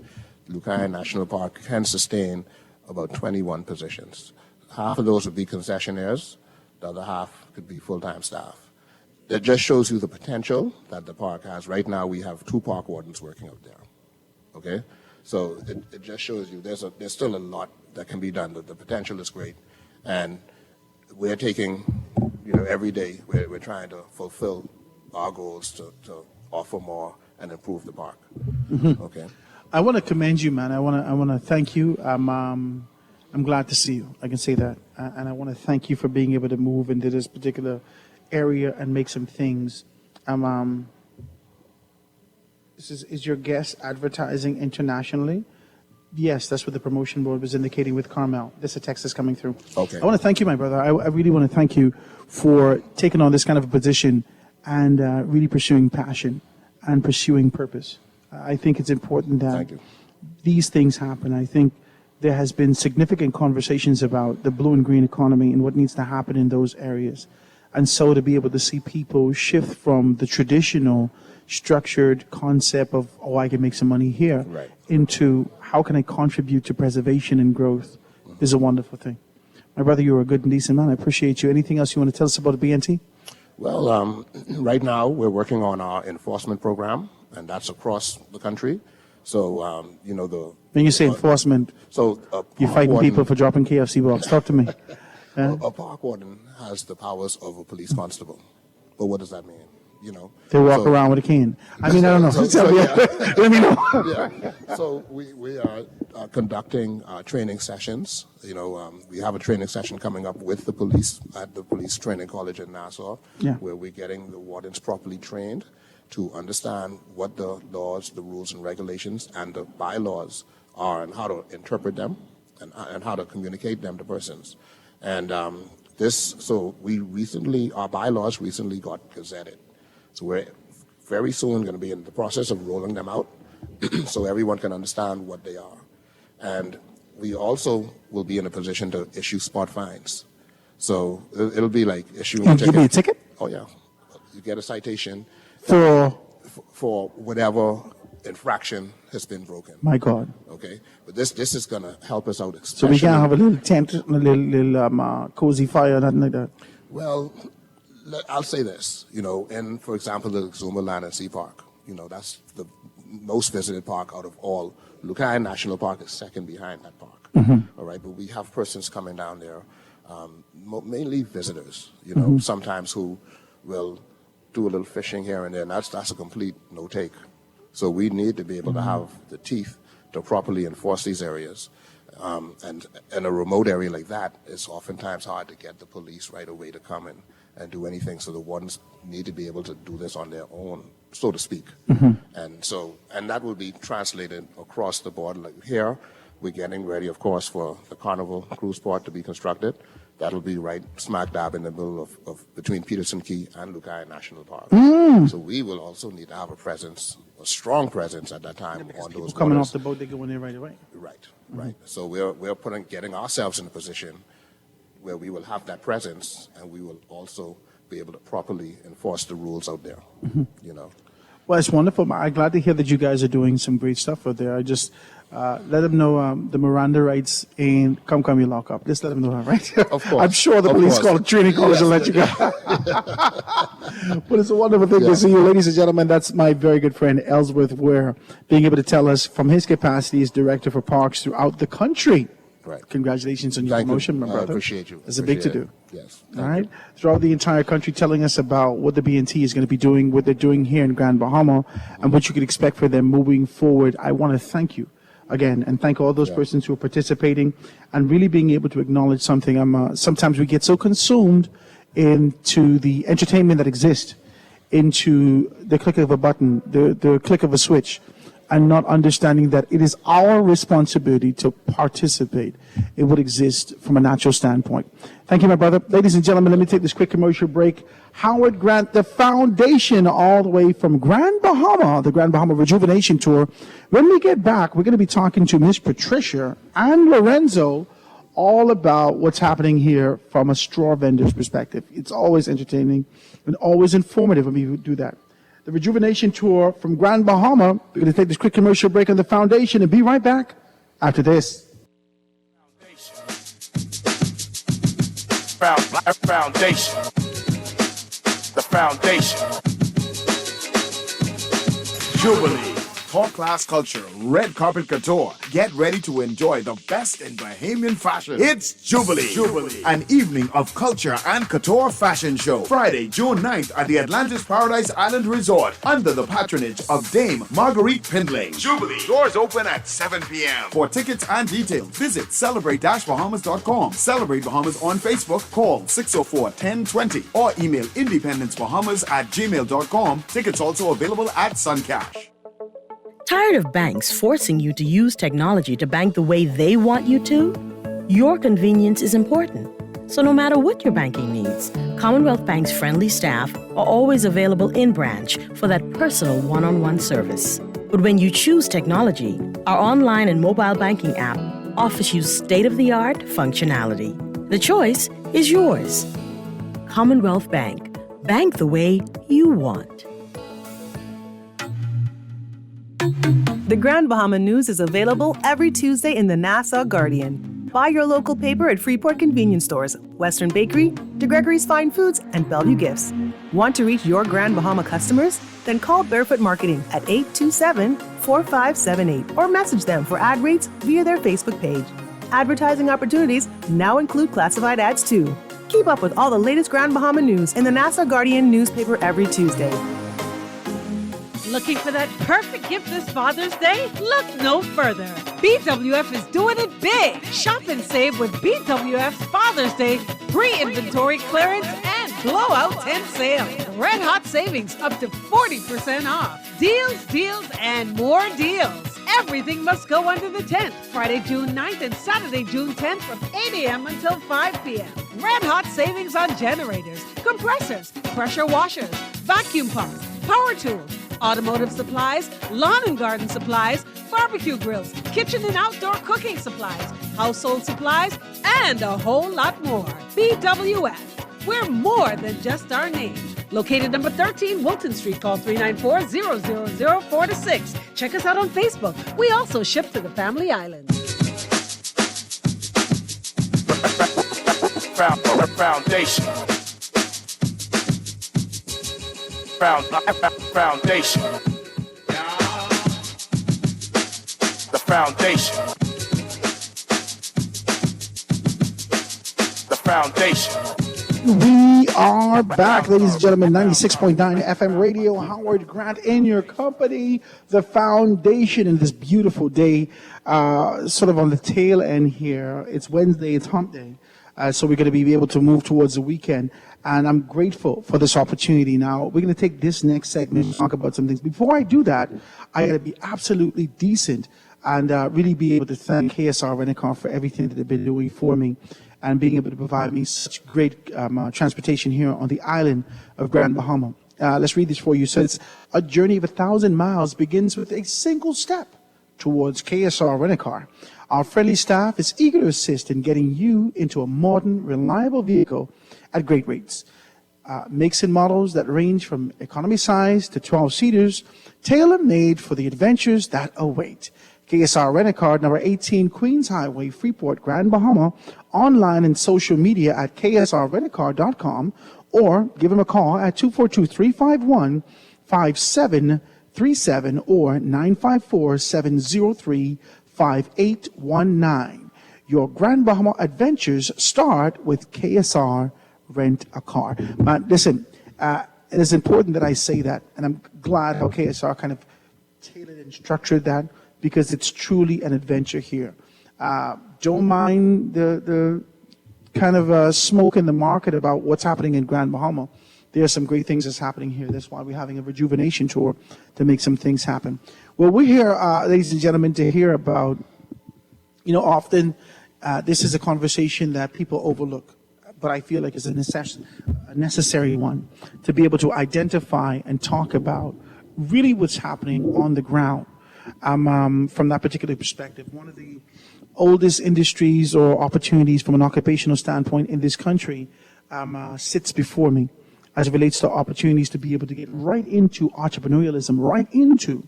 Lukai National Park can sustain about 21 positions. Half of those would be concessionaires, the other half could be full-time staff. That just shows you the potential that the park has. Right now, we have 2 park wardens working up there. Okay, so it just shows you there's still a lot that can be done. The potential is great, and we're taking, every day we're trying to fulfill our goals to offer more and improve the park. Mhm. Okay. I want to commend you, man. I want to thank you. I'm glad to see you. I can say that, and I want to thank you for being able to move into this particular area and make some things. Is your guest advertising internationally? Yes, that's what the promotion board was indicating with Carmel. There's a text that's coming through. Okay. I want to thank you, my brother. I really want to thank you for taking on this kind of a position and really pursuing passion and pursuing purpose. I think it's important that these things happen. I think there has been significant conversations about the blue and green economy and what needs to happen in those areas. And so to be able to see people shift from the traditional structured concept of, oh, I can make some money here, Right. into how can I contribute to preservation and growth is a wonderful thing. My brother, you're a good and decent man. I appreciate you. Anything else you want to tell us about the BNT? Well, right now we're working on our enforcement program, and that's across the country. So, When you say enforcement, so you're fighting people for dropping KFC box. Talk to me. a park warden has the powers of a police constable. But what does that mean? They walk around with a cane. I mean, I don't know. Tell me. Let me know. Yeah. So we are conducting training sessions. We have a training session coming up with the police at the Police Training College in Nassau, Yeah. where we're getting the wardens properly trained to understand what the laws, the rules and regulations, and the bylaws are, and how to interpret them, and how to communicate them to persons. And our bylaws recently got gazetted. So we're very soon going to be in the process of rolling them out so everyone can understand what they are. And we also will be in a position to issue spot fines. So it'll be like issuing a ticket. Give me a ticket? Oh, yeah. You get a citation For whatever infraction has been broken. my God. Okay? But this is going to help us out. So we especially- can't have a little tent, a little cozy fire, nothing like that. Well, I'll say this, in, for example, the Zuma Land and Sea Park, that's the most visited park out of all. Lukai National Park is second behind that park. All right, but we have persons coming down there, mainly visitors, sometimes who will do a little fishing here and there, and that's a complete no-take. So we need to be able to have the teeth to properly enforce these areas. And in a remote area like that, it's oftentimes hard to get the police right away to come in and do anything. So the wardens need to be able to do this on their own, so to speak. And that will be translated across the board. Like here, we're getting ready, of course, for the Carnival cruise port to be constructed. That'll be right smack dab in the middle of between Peterson Key and Lukai National Park. So we will also need to have a strong presence at that time on those Coming waters. off the boat, they go in there right away. Right. So we're getting ourselves in a position where we will have that presence, and we will also be able to properly enforce the rules out there. You know. Well, it's wonderful. I'm glad to hear that you guys are doing some great stuff out there. I just let them know the Miranda rights ain't come you lock up. Just let them know that, right? Of course. I'm sure the Of police course. call Trinity College and let you go. But it's a wonderful thing to see you, ladies and gentlemen. That's my very good friend Ellsworth Ware, being able to tell us from his capacity as director for parks throughout the country. Right. Congratulations on your Thank you. promotion, my I brother. appreciate you. It's a big to do. Yes. All right. Throughout the entire country, telling us about what the B&T is going to be doing, what they're doing here in Grand Bahama, and what you can expect for them moving forward. I want to thank you again and thank all those persons who are participating and really being able to acknowledge something. Sometimes we get so consumed into the entertainment that exists, into the click of a button, the click of a switch, and not understanding that it is our responsibility to participate in what exists from a natural standpoint. Thank you, my brother. Ladies and gentlemen, let me take this quick commercial break. Howard Grant, the foundation, all the way from Grand Bahama, the Grand Bahama Rejuvenation Tour. When we get back, we're going to be talking to Miss Patricia and Lorenzo all about what's happening here from a straw vendor's perspective. It's always entertaining and always informative when we do that. The Rejuvenation Tour from Grand Bahama. We're going to take this quick commercial break on the foundation and be right back after this. Foundation. The foundation. Jubilee. Top class culture, red carpet couture. Get ready to enjoy the best in Bahamian fashion. It's Jubilee. An evening of culture and couture fashion show. Friday, June 9th at the Atlantis Paradise Island Resort under the patronage of Dame Marguerite Pindling. Jubilee. Doors open at 7 p.m. For tickets and details, visit celebrate-bahamas.com. Celebrate Bahamas on Facebook. Call 604-1020 or email independencebahamas@gmail.com. Tickets also available at Suncash. Tired of banks forcing you to use technology to bank the way they want you to? Your convenience is important. So no matter what your banking needs, Commonwealth Bank's friendly staff are always available in branch for that personal one-on-one service. But when you choose technology, our online and mobile banking app offers you state-of-the-art functionality. The choice is yours. Commonwealth Bank. Bank the way you want. The Grand Bahama News is available every Tuesday in the Nassau Guardian. Buy your local paper at Freeport Convenience Stores, Western Bakery, De Gregory's Fine Foods, and Bellevue Gifts. Want to reach your Grand Bahama customers? Then call Barefoot Marketing at 827-4578 or message them for ad rates via their Facebook page. Advertising opportunities now include classified ads too. Keep up with all the latest Grand Bahama news in the Nassau Guardian newspaper every Tuesday. Looking for that perfect gift this Father's Day? Look no further. BWF is doing it big. Shop and save with BWF's Father's Day pre-inventory clearance and blowout 10 sale. Red hot savings up to 40% off. Deals, deals, and more deals. Everything must go under the tent. Friday, June 9th and Saturday, June 10th from 8 a.m. until 5 p.m. Red hot savings on generators, compressors, pressure washers, vacuum pumps, power tools, automotive supplies, lawn and garden supplies, barbecue grills, kitchen and outdoor cooking supplies, household supplies, and a whole lot more. BWF. We're more than just our name. Located number 13 Wilton Street. Call 394-000-4-6. Check us out on Facebook. We also ship to the Family Islands. Foundation. Foundation. The foundation. The foundation. We are back, ladies and gentlemen. 96.9 FM radio. Howard Grant in your company. The foundation in this beautiful day, sort of on the tail end here. It's Wednesday, it's hump day. So we're going to be able to move towards the weekend. And I'm grateful for this opportunity. Now, we're going to take this next segment and talk about some things. Before I do that, I got to be absolutely decent and really be able to thank KSR Rent-A-Car for everything that they've been doing for me and being able to provide me such great transportation here on the island of Grand Bahama. Let's read this for you. So it's a journey of 1,000 miles begins with a single step. towards KSR Rent-A-Car. Our friendly staff is eager to assist in getting you into a modern, reliable vehicle at great rates. Makes and models that range from economy size to 12-seaters, tailor-made for the adventures that await. KSR Rent-A-Car, number 18 Queens Highway, Freeport, Grand Bahama, online and social media at ksrrentacar.com, or give them a call at 242-351-5737 or 954-703-5819. Your Grand Bahama adventures start with KSR Rent-A-Car. But listen, it is important that I say that, and I'm glad how KSR kind of tailored and structured that, because it's truly an adventure here. Don't mind the kind of smoke in the market about what's happening in Grand Bahama. There are some great things that's happening here. That's why we're having a rejuvenation tour to make some things happen. Well, we're here, ladies and gentlemen, to hear about, often this is a conversation that people overlook, but I feel like it's a necessary one to be able to identify and talk about really what's happening on the ground. From that particular perspective, one of the oldest industries or opportunities from an occupational standpoint in this country sits before me as it relates to opportunities to be able to get right into entrepreneurialism, right into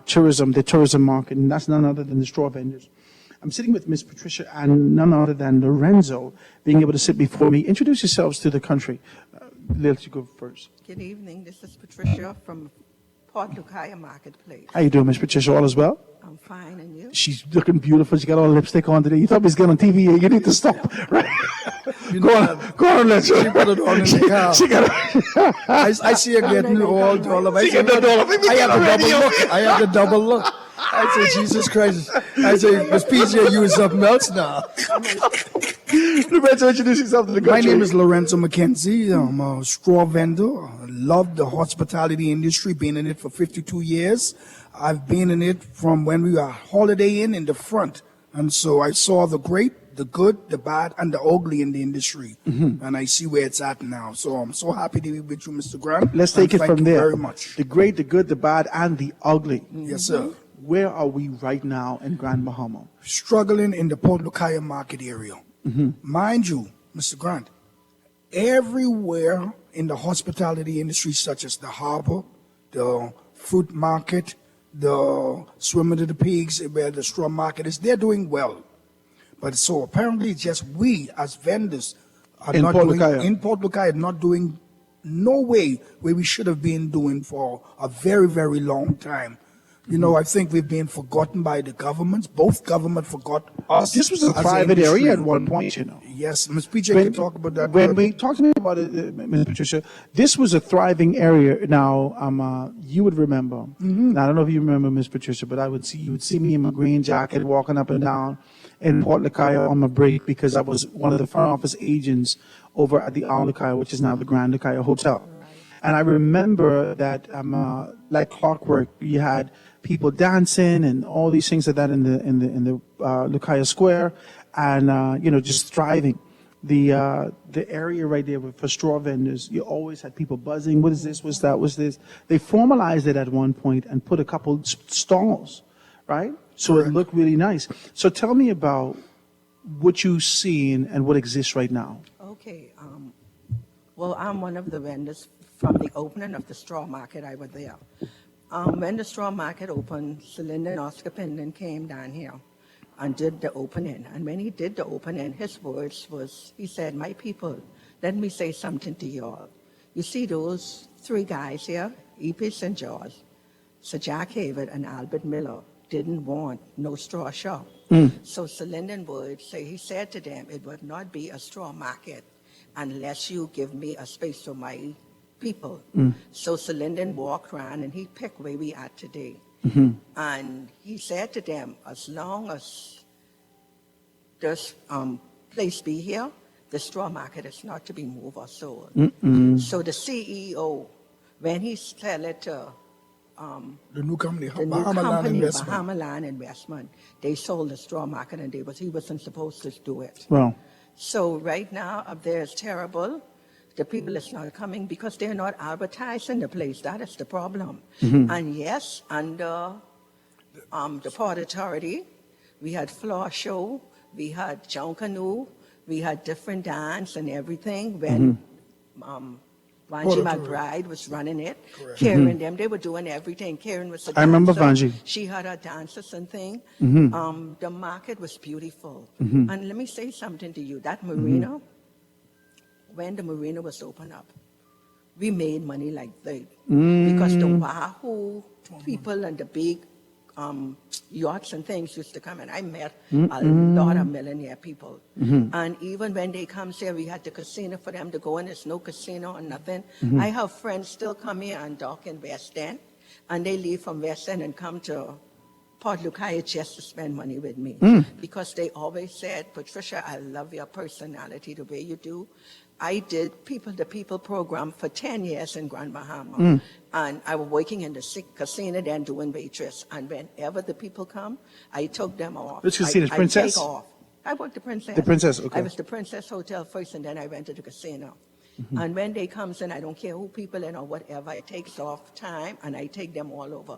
tourism, the tourism market, and that's none other than the straw vendors. I'm sitting with Ms. Patricia and none other than Lorenzo, being able to sit before me. Introduce yourselves to the country. Let you go first. Good evening. This is Patricia from Port Lucaya Marketplace. How you doing, Ms. Patricia? All is well? I'm fine, and you? She's looking beautiful. She got all the lipstick on today. You thought we was getting on TV. You need to stop. Right? Go on, let's. She put it on in the car. She got I see her getting all dollop. She got the dollop. I have the double look. I have the double look. I say, Jesus Christ. I say, Miss PJ, you is something else now. Lorenzo, introduce yourself to the country. My name is Lorenzo McKenzie. I'm a straw vendor. I love the hospitality industry, been in it for 52 years. I've been in it from when we were Holiday Inn in the front. And so I saw the great, the good, the bad, and the ugly in the industry. Mm-hmm. And I see where it's at now. So I'm so happy to be with you, Mr. Grant. Let's take it from Thank there. you very much. The great, the good, the bad, and the ugly. Yes, sir. Where are we right now in Grand Bahama? Struggling in the Port Lucaya market area. Mm-hmm. Mind you, Mr. Grant, everywhere in the hospitality industry, such as the harbor, the fruit market, the swimming to the pigs, where the straw market is, they're doing well. But so apparently just we as vendors are In not Port doing, Lucaya. in Port Lucaya, not doing no way where we should have been doing for a very, very long time. You know, I think we've been forgotten by the governments. Both government forgot us. This was a as an private industry. area at one point, you know. Yes, Ms. PJ can talk about that. When we talk to me about it, Ms. Patricia, this was a thriving area. Now, you would remember. Mm-hmm. Now, I don't know if you remember, Ms. Patricia, but you would see me in my green jacket walking up and down in Port Lucaya on my break because I was one of the front office agents over at the Al Lucaya, which is now the Grand Lucaya Hotel. And I remember that, like clockwork, you had people dancing and all these things like that in the Lucaya Square, and just thriving. The area right there for straw vendors, you always had people buzzing. What is this? What's that? What's this? They formalized it at one point and put a couple stalls, right? So it looked really nice. So tell me about what you've seen and what exists right now. Okay. Well, I'm one of the vendors from the opening of the straw market. I was there. When the straw market opened, Celinda and Oscar Pendon came down here and did the opening. And when he did the opening, his words was, he said, "My people, let me say something to y'all. You see those three guys here, E.P. St. George, Sir Jack Havard, and Albert Miller, didn't want no straw shop. So Celinda would say, he said to them, it would not be a straw market unless you give me a space for my people." So Celinda walked around and he picked where we are today. And he said to them, as long as this place be here, the straw market is not to be moved or sold. So the CEO, when he sell it to the new company, the new Bahama Land company, Investment. Bahama Land Investment, they sold the straw market and he wasn't supposed to do it. Well, So right now up there is terrible. The people is not coming because they're not advertising the place. That is the problem. And yes, under the Port Authority, we had floor show, we had Junkanoo, we had different dance and everything when Vanjie McBride was running it. Correct. Karen, them, they were doing everything. Karen was a dancer. I remember Vanjie. She had her dancers and thing. Mhm. The market was beautiful. Mhm. And let me say something to you. That marina, when the marina was opened up, we made money like that. Because the Wahoo people and the big yachts and things used to come, and I met a lot of millionaire people. And even when they come here, we had the casino for them to go in. There's no casino or nothing. I have friends still come here and dock in West End, and they leave from West End and come to Port Lucaya just to spend money with me. Because they always said, Patricia, I love your personality the way you do. I did People to People program for 10 years in Grand Bahama. And I was working in the casino then doing waitress. And whenever the people come, I took them off. Which casino? I Princess? take off. I worked the Princess. The Princess, okay. I was the Princess Hotel first, and then I went to the casino. And when they comes in, I don't care who people in or whatever, it takes off time, and I take them all over.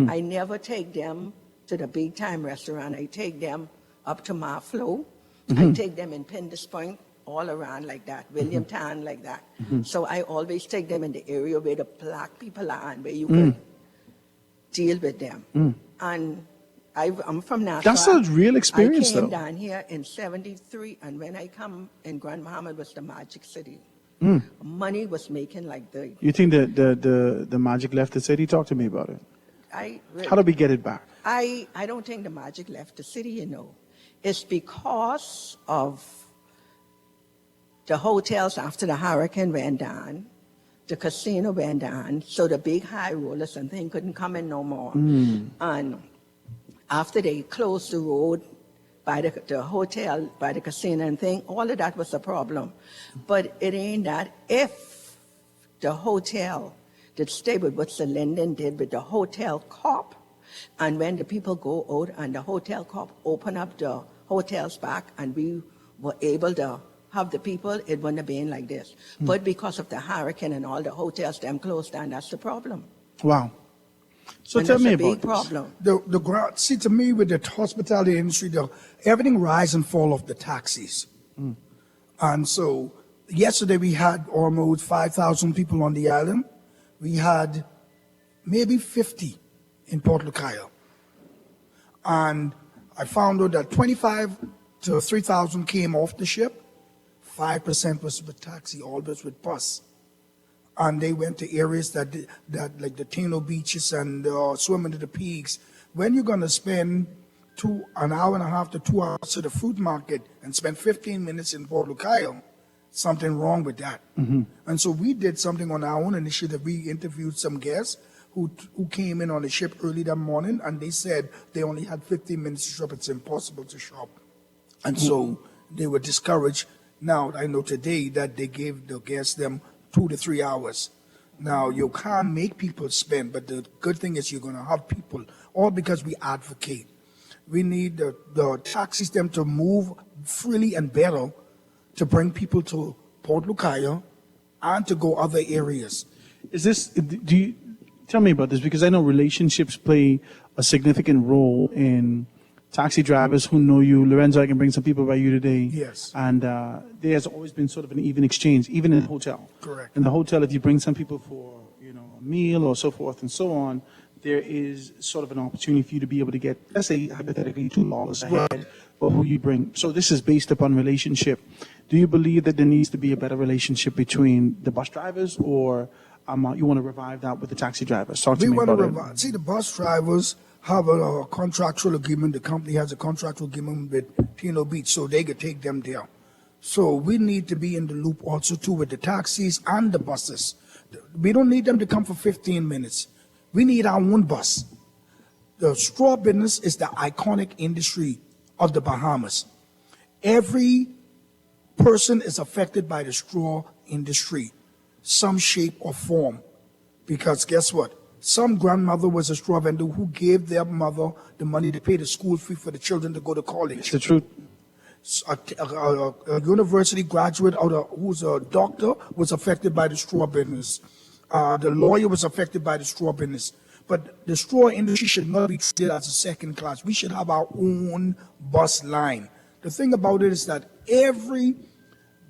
I never take them to the big time restaurant. I take them up to Marflow. I take them in Pindus Point, all around like that, Williamtown like that. So I always take them in the area where the black people are and where you could deal with them. And I'm from Nassau. That's a real experience, I came though. down here in 73, and when I come in Grand Bahama, it was the Magic City. Money was making like the... You think the magic left the city? Talk to me about it. How do we get it back? I don't think the magic left the city, you know. It's because of the hotels after the hurricane went down, the casino went down, so the big high rollers and things couldn't come in no more. And after they closed the road by the hotel, by the casino and thing, all of that was a problem. But it ain't that. If the hotel did stay with what Sir Linden did with the hotel corp, and when the people go out and the hotel corp open up the hotels back and we were able to have the people, it wouldn't have been like this. But because of the hurricane and all the hotels, them closed down, that's the problem. Wow. So And tell that's me a about big this. problem. The ground, see, to me, with the hospitality industry, everything rise and fall of the taxis. And so yesterday we had almost 5,000 people on the island. We had maybe 50 in Port Lucaya. And I found out that 25 to 3,000 came off the ship. 5% was with taxi, all was with bus. And they went to areas that like the Tino beaches and swimming to the peaks. When you're going to spend an hour and a half to 2 hours to the fruit market and spend 15 minutes in Port Lucaya, something wrong with that. And so we did something on our own initiative. We interviewed some guests who came in on the ship early that morning, and they said they only had 15 minutes to shop. It's impossible to shop. And so they were discouraged. Now, I know today that they gave the guests them 2 to 3 hours. Now, you can't make people spend, but the good thing is you're going to have people, all because we advocate. We need the taxi system to move freely and better to bring people to Port Lucaya and to go other areas. Do you tell me about this? Because I know relationships play a significant role in taxi drivers who know you. Lorenzo, I can bring some people by you today. Yes. And there has always been sort of an even exchange, even in the hotel. Correct. In the hotel, if you bring some people for, a meal or so forth and so on, there is sort of an opportunity for you to be able to get, let's say, hypothetically, $2 ahead for who you bring. So this is based upon relationship. Do you believe that there needs to be a better relationship between the bus drivers, or you want to revive that with the taxi drivers? Talk to me about it. See, the bus drivers have a contractual agreement. The company has a contractual agreement with Tino Beach, so they could take them there. So we need to be in the loop also too with the taxis and the buses. We don't need them to come for 15 minutes. We need our own bus. The straw business is the iconic industry of the Bahamas. Every person is affected by the straw industry, some shape or form. Because guess what? Some grandmother was a straw vendor who gave their mother the money to pay the school fee for the children to go to college. It's the truth. A university graduate who's a doctor was affected by the straw business. The lawyer was affected by the straw business. But the straw industry should not be treated as a second class. We should have our own bus line. The thing about it is that every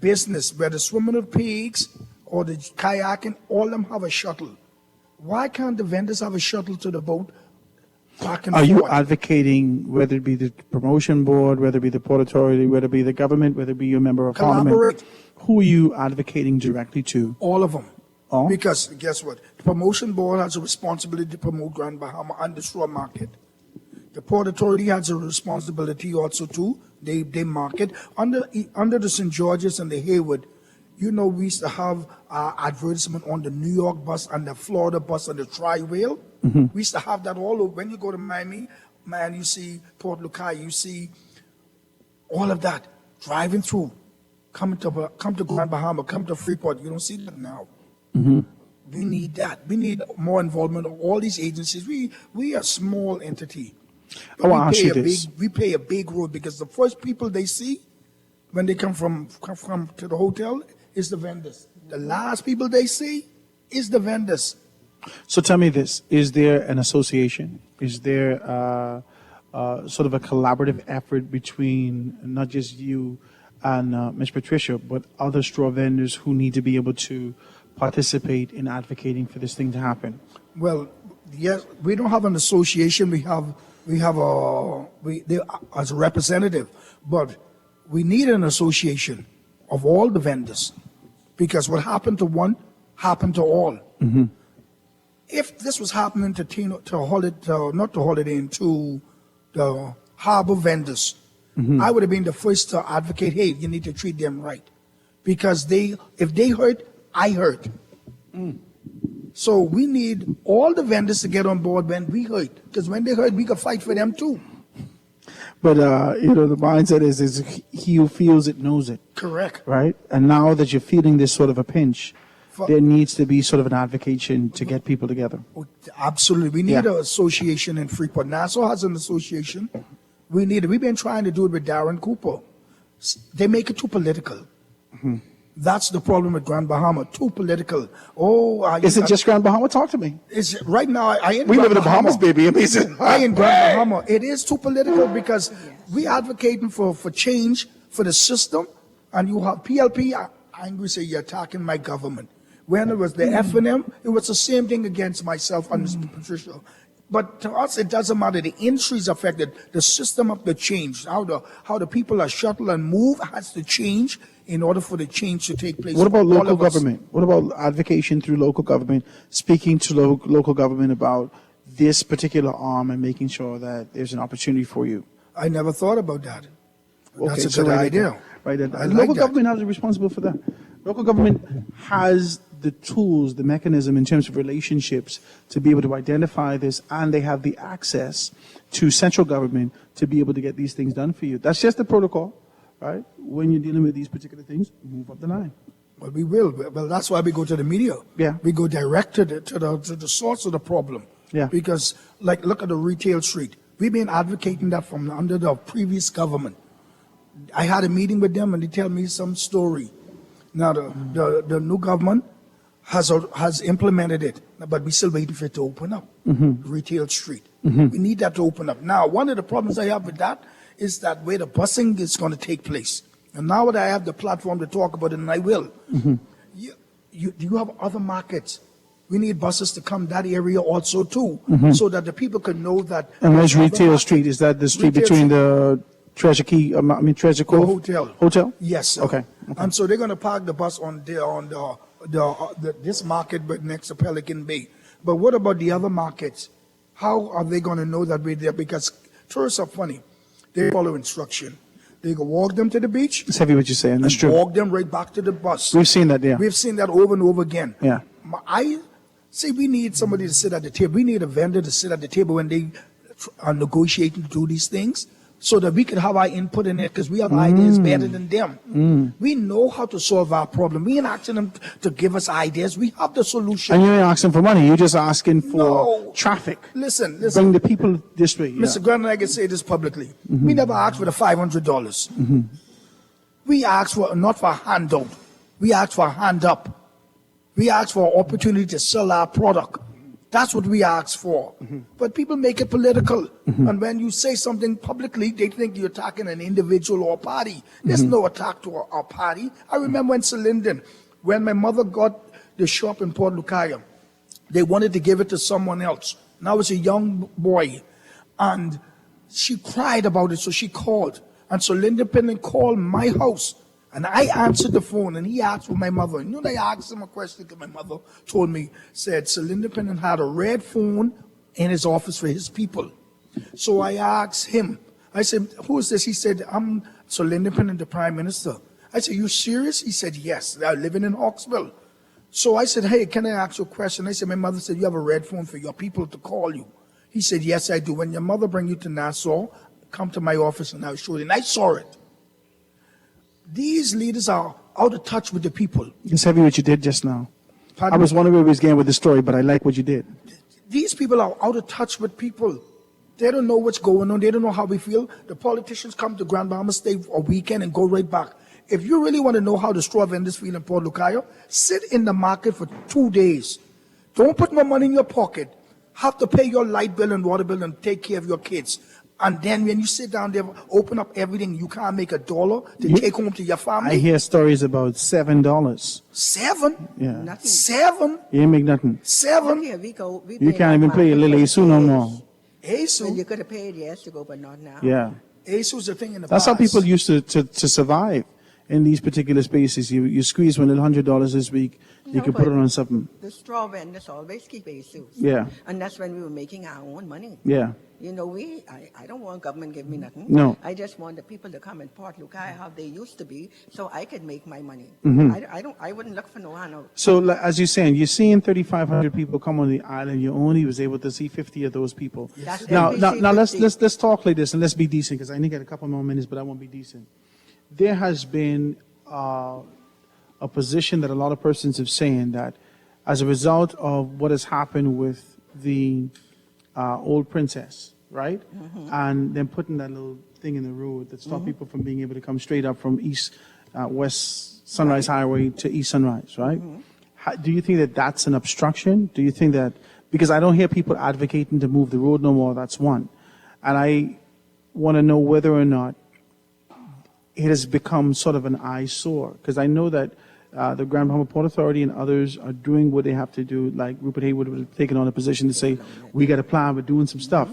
business, whether swimming with pigs or the kayaking, all of them have a shuttle. Why can't the vendors have a shuttle to the boat back and Are you forth? advocating, whether it be the promotion board, whether it be the Port Authority, whether it be the government, whether it be your member of parliament? Collaborate. Who are you advocating directly to? All of them. Oh? Because guess what? The promotion board has a responsibility to promote Grand Bahama and the straw market. The Port Authority has a responsibility also too. They market under the St. George's and the Hayward. You know, we used to have advertisement on the New York bus and the Florida bus and the Tri-Rail. Mm-hmm. We used to have that all over. When you go to Miami, man, you see Port Lukai, you see all of that driving through. Come to Grand Bahama, come to Freeport. You don't see that now. Mm-hmm. We need that. We need more involvement of all these agencies. We are a small entity. I want to ask you this. We play a big role because the first people they see when they come from to the hotel is the vendors. The last people they see is the vendors. So tell me this, is there an association? Is there sort of a collaborative effort between not just you and Ms. Patricia, but other straw vendors who need to be able to participate in advocating for this thing to happen? Well, yes, we don't have an association. We have as a representative, but we need an association of all the vendors because what happened to one happened to all. Mm-hmm. If this was happening to the harbor vendors, Mm-hmm. I would have been the first to advocate, hey, you need to treat them right. Because if they hurt, I hurt. So we need all the vendors to get on board when we hurt. Because when they hurt, we can fight for them too. But, the mindset is he who feels it knows it. Correct. Right? And now that you're feeling this sort of a pinch, there needs to be sort of an advocation to get people together. Absolutely. We need an association in Freeport. Nassau has an association. We've been trying to do it with Darren Cooper. They make it too political. Mm-hmm. That's the problem with Grand Bahama. Too political. Is it just Grand Bahama? Talk to me. It's right now. We live in the Bahamas, baby. Amazing. I in Grand Bahama. It is too political because we advocating for change for the system, and you have PLP angry say you're attacking my government. When it was the FNM, it was the same thing against myself and Mr. Patricia. But to us, it doesn't matter. The industry is affected. The system of the change, how the people are shuttled and move has to change in order for the change to take place. What about for all local of us. government? What about advocation through local government, speaking to local government about this particular arm and making sure that there's an opportunity for you? I never thought about that. Okay, That's a good idea. Right. I like Local that. government is responsible for that. Local government has the tools, the mechanism in terms of relationships to be able to identify this, and they have the access to central government to be able to get these things done for you. That's just the protocol, right? When you're dealing with these particular things, move up the line. Well, we will. Well, that's why we go to the media. Yeah. We go direct to the source of the problem. Yeah. Because, look at the retail street. We've been advocating that from under the previous government. I had a meeting with them, and they tell me some story. Now, the new government has implemented it, but we're still waiting for it to open up. Mm-hmm. Retail street. Mm-hmm. We need that to open up. Now, one of the problems I have with that is that where the busing is going to take place. And now that I have the platform to talk about it, and I will, Mm-hmm. you have other markets. We need buses to come that area also too, Mhm. so that the people can know that. And where's there's other Retail markets. Street? Is that the street Retail between Street. the Treasure Key, Treasure The Cove? hotel. Hotel? Yes, sir. Okay. And so they're going to park the bus on this market, but next to Pelican Bay. But what about the other markets? How are they going to know that we're there? Because tourists are funny. They follow instruction. They go walk them to the beach. It's heavy what you're saying. That's and true. Walk them right back to the bus. We've seen that, yeah. We've seen that over and over again. Yeah. I say we need somebody to sit at the table. We need a vendor to sit at the table when they are negotiating to do these things, so that we can have our input in it, because we have ideas better than them. We know how to solve our problem. We ain't asking them to give us ideas. We have the solution. And you ain't asking for money. You're just asking for traffic. Listen. Bring the people this way. Yeah. Mr. Grant and I can say this publicly. We never asked for the $500. Mhm. We asked for not for a handout. We asked for a hand up. We asked for an opportunity to sell our product. That's what we ask for. But people make it political. And when you say something publicly, they think you're attacking an individual or a party. There's no attack to our party. I remember in Linden, when my mother got the shop in Port Lucaya, they wanted to give it to someone else. And I was a young boy. And she cried about it, so she called. And so Linda Pendon called my house. And I answered the phone, and he asked for my mother. You know, they asked him a question because my mother told me, said, Celinda Pendon had a red phone in his office for his people. So I asked him, I said, who is this? He said, I'm Celinda Pendon, the Prime Minister. I said, you serious? He said, yes, they're living in Hawksville. So I said, hey, can I ask you a question? I said, my mother said, you have a red phone for your people to call you. He said, yes, I do. When your mother bring you to Nassau, come to my office and I'll show you. And I saw it. These leaders are out of touch with the people. It's heavy what you did just now. Pardon I was me? wondering where we was getting with the story, but I like what you did. These people are out of touch with people. They don't know what's going on. They don't know how we feel. The politicians come to Grand Bahama, stay a weekend, and go right back. If you really want to know how the straw vendors feel in Port Lucaya, sit in the market for 2 days. Don't put no money in your pocket. Have to pay your light bill and water bill and take care of your kids. And then when you sit down there, open up everything, you can't make $1 to take home to your family. I hear stories about $7. 7? Yeah. Nothing. 7? You ain't make nothing. 7? Here we go. We You pay can't even that play a market little for ASU no years. more. ASU? Well, you could have paid years ago, but not now. Yeah. ASU's a thing in the That's how past. people used to survive in these particular spaces. You squeeze one little $100 this week, you No, can put but it on something. The straw vendors always keep ASUs. Yeah. And that's when we were making our own money. Yeah. You know, I don't want government give me nothing. No. I just want the people to come in Port Lucaya how they used to be, so I could make my money. Mhm. I wouldn't look for no handout. So as you're saying, you're seeing 3,500 people come on the island. You only was able to see 50 of those people. That's Now NBC let's talk like this and let's be decent because I only got a couple more minutes, but I won't be decent. There has been a position that a lot of persons have saying that as a result of what has happened with the old princess, right? And then putting that little thing in the road that stopped people from being able to come straight up from West Sunrise Highway to East Sunrise, right? Do you think that that's an obstruction? Do you think that, because I don't hear people advocating to move the road no more, that's one. And I want to know whether or not it has become sort of an eyesore, because I know that the Grand Bahama Port Authority and others are doing what they have to do, like Rupert Haywood was taking on a position to say, we got a plan, we're doing some stuff.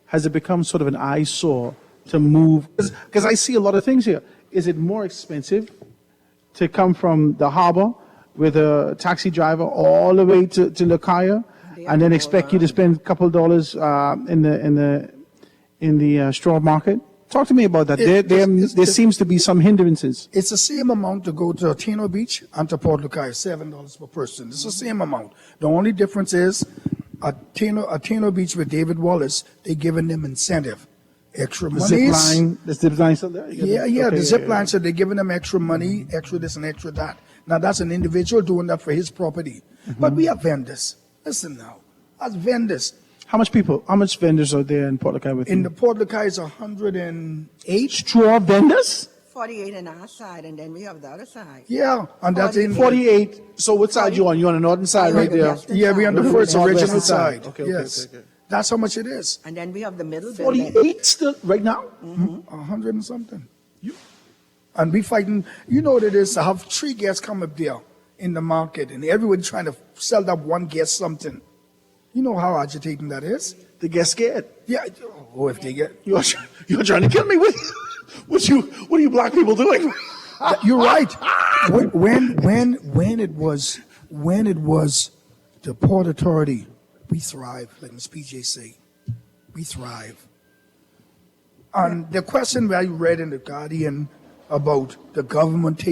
Has it become sort of an eyesore to move? Because I see a lot of things here. Is it more expensive to come from the harbor with a taxi driver all the way to Lucaya and then expect you to spend a couple of dollars in the straw market? Talk to me about that. There seems to be some hindrances. It's the same amount to go to Tano Beach and to Port Lucaya, $7 per person. It's the same amount. The only difference is at Tano Beach with David Wallace, they're giving them incentive. Extra money. The zip line still there? Yeah, the zip line, so they're giving them extra money, extra this and extra that. Now that's an individual doing that for his property. But we have vendors. Listen now, as vendors. How much vendors are there in Port Lucaya with In you? the Port Lucaya is 108. Straw vendors? 48 on our side, and then we have the other side. Yeah, and that's in 48. So what side you on? You on the northern side right there? Yeah, we're on the first Northwestern original side. Okay, Yes. okay. That's how much it is. And then we have the middle building. 48 still right now? 100 and something. And we fighting, you know what it is to have 3 guests come up there in the market and everyone trying to sell that one guest something. You know how agitating that is? They get scared. Yeah. Oh, if they get. You're trying to kill me with what are you black people doing? You're right. When it was the Port Authority, we thrive, like Ms. PJ say. We thrive. And the question that I read in The Guardian about the government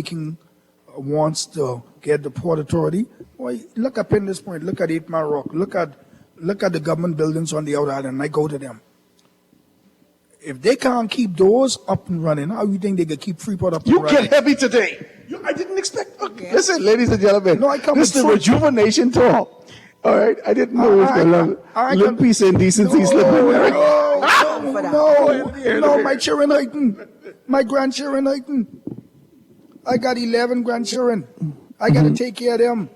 wants to get the Port Authority, well, look up in this point, look at 8 Mile Rock, look at the government buildings on the outer island, and I go to them. If they can't keep those up and running, how do you think they can keep Freeport up and You running? get heavy today. I didn't expect. Listen, ladies and gentlemen, No, I come this is the with rejuvenation tour. All right, I didn't know it was going to little piece of indecency slipping there. No, my children heighten. My grandchildren heighten. I got 11 grandchildren. I got to take care of them.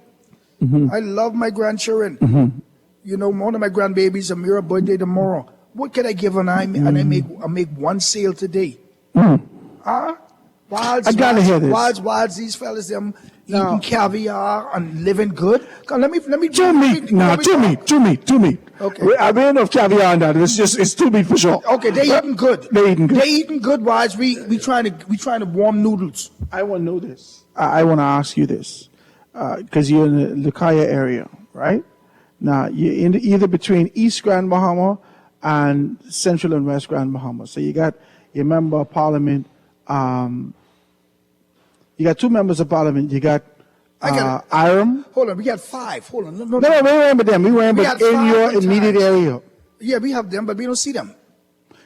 I love my grandchildren. You know, one of my grandbabies, Amira, birthday tomorrow. What can I give her? And I make one sale today. Wilds, I gotta hear this. Wilds, these fellas, them eating caviar and living good. Come, let me. Two meat. Okay. I don't know if caviar and that. It's two meat for sure. Okay, they eating good. They eating good. Wilds, we trying to warm noodles. I want to know this. I want to ask you this, because you're in the Lucaya area, right? Now you're in either between East Grand Bahama and Central and West Grand Bahama. So you got your member of parliament. You got two members of parliament. You got Iram. Hold on, we got 5. Hold on. No, we remember them. We remember in your immediate area. Yeah, we have them, but we don't see them.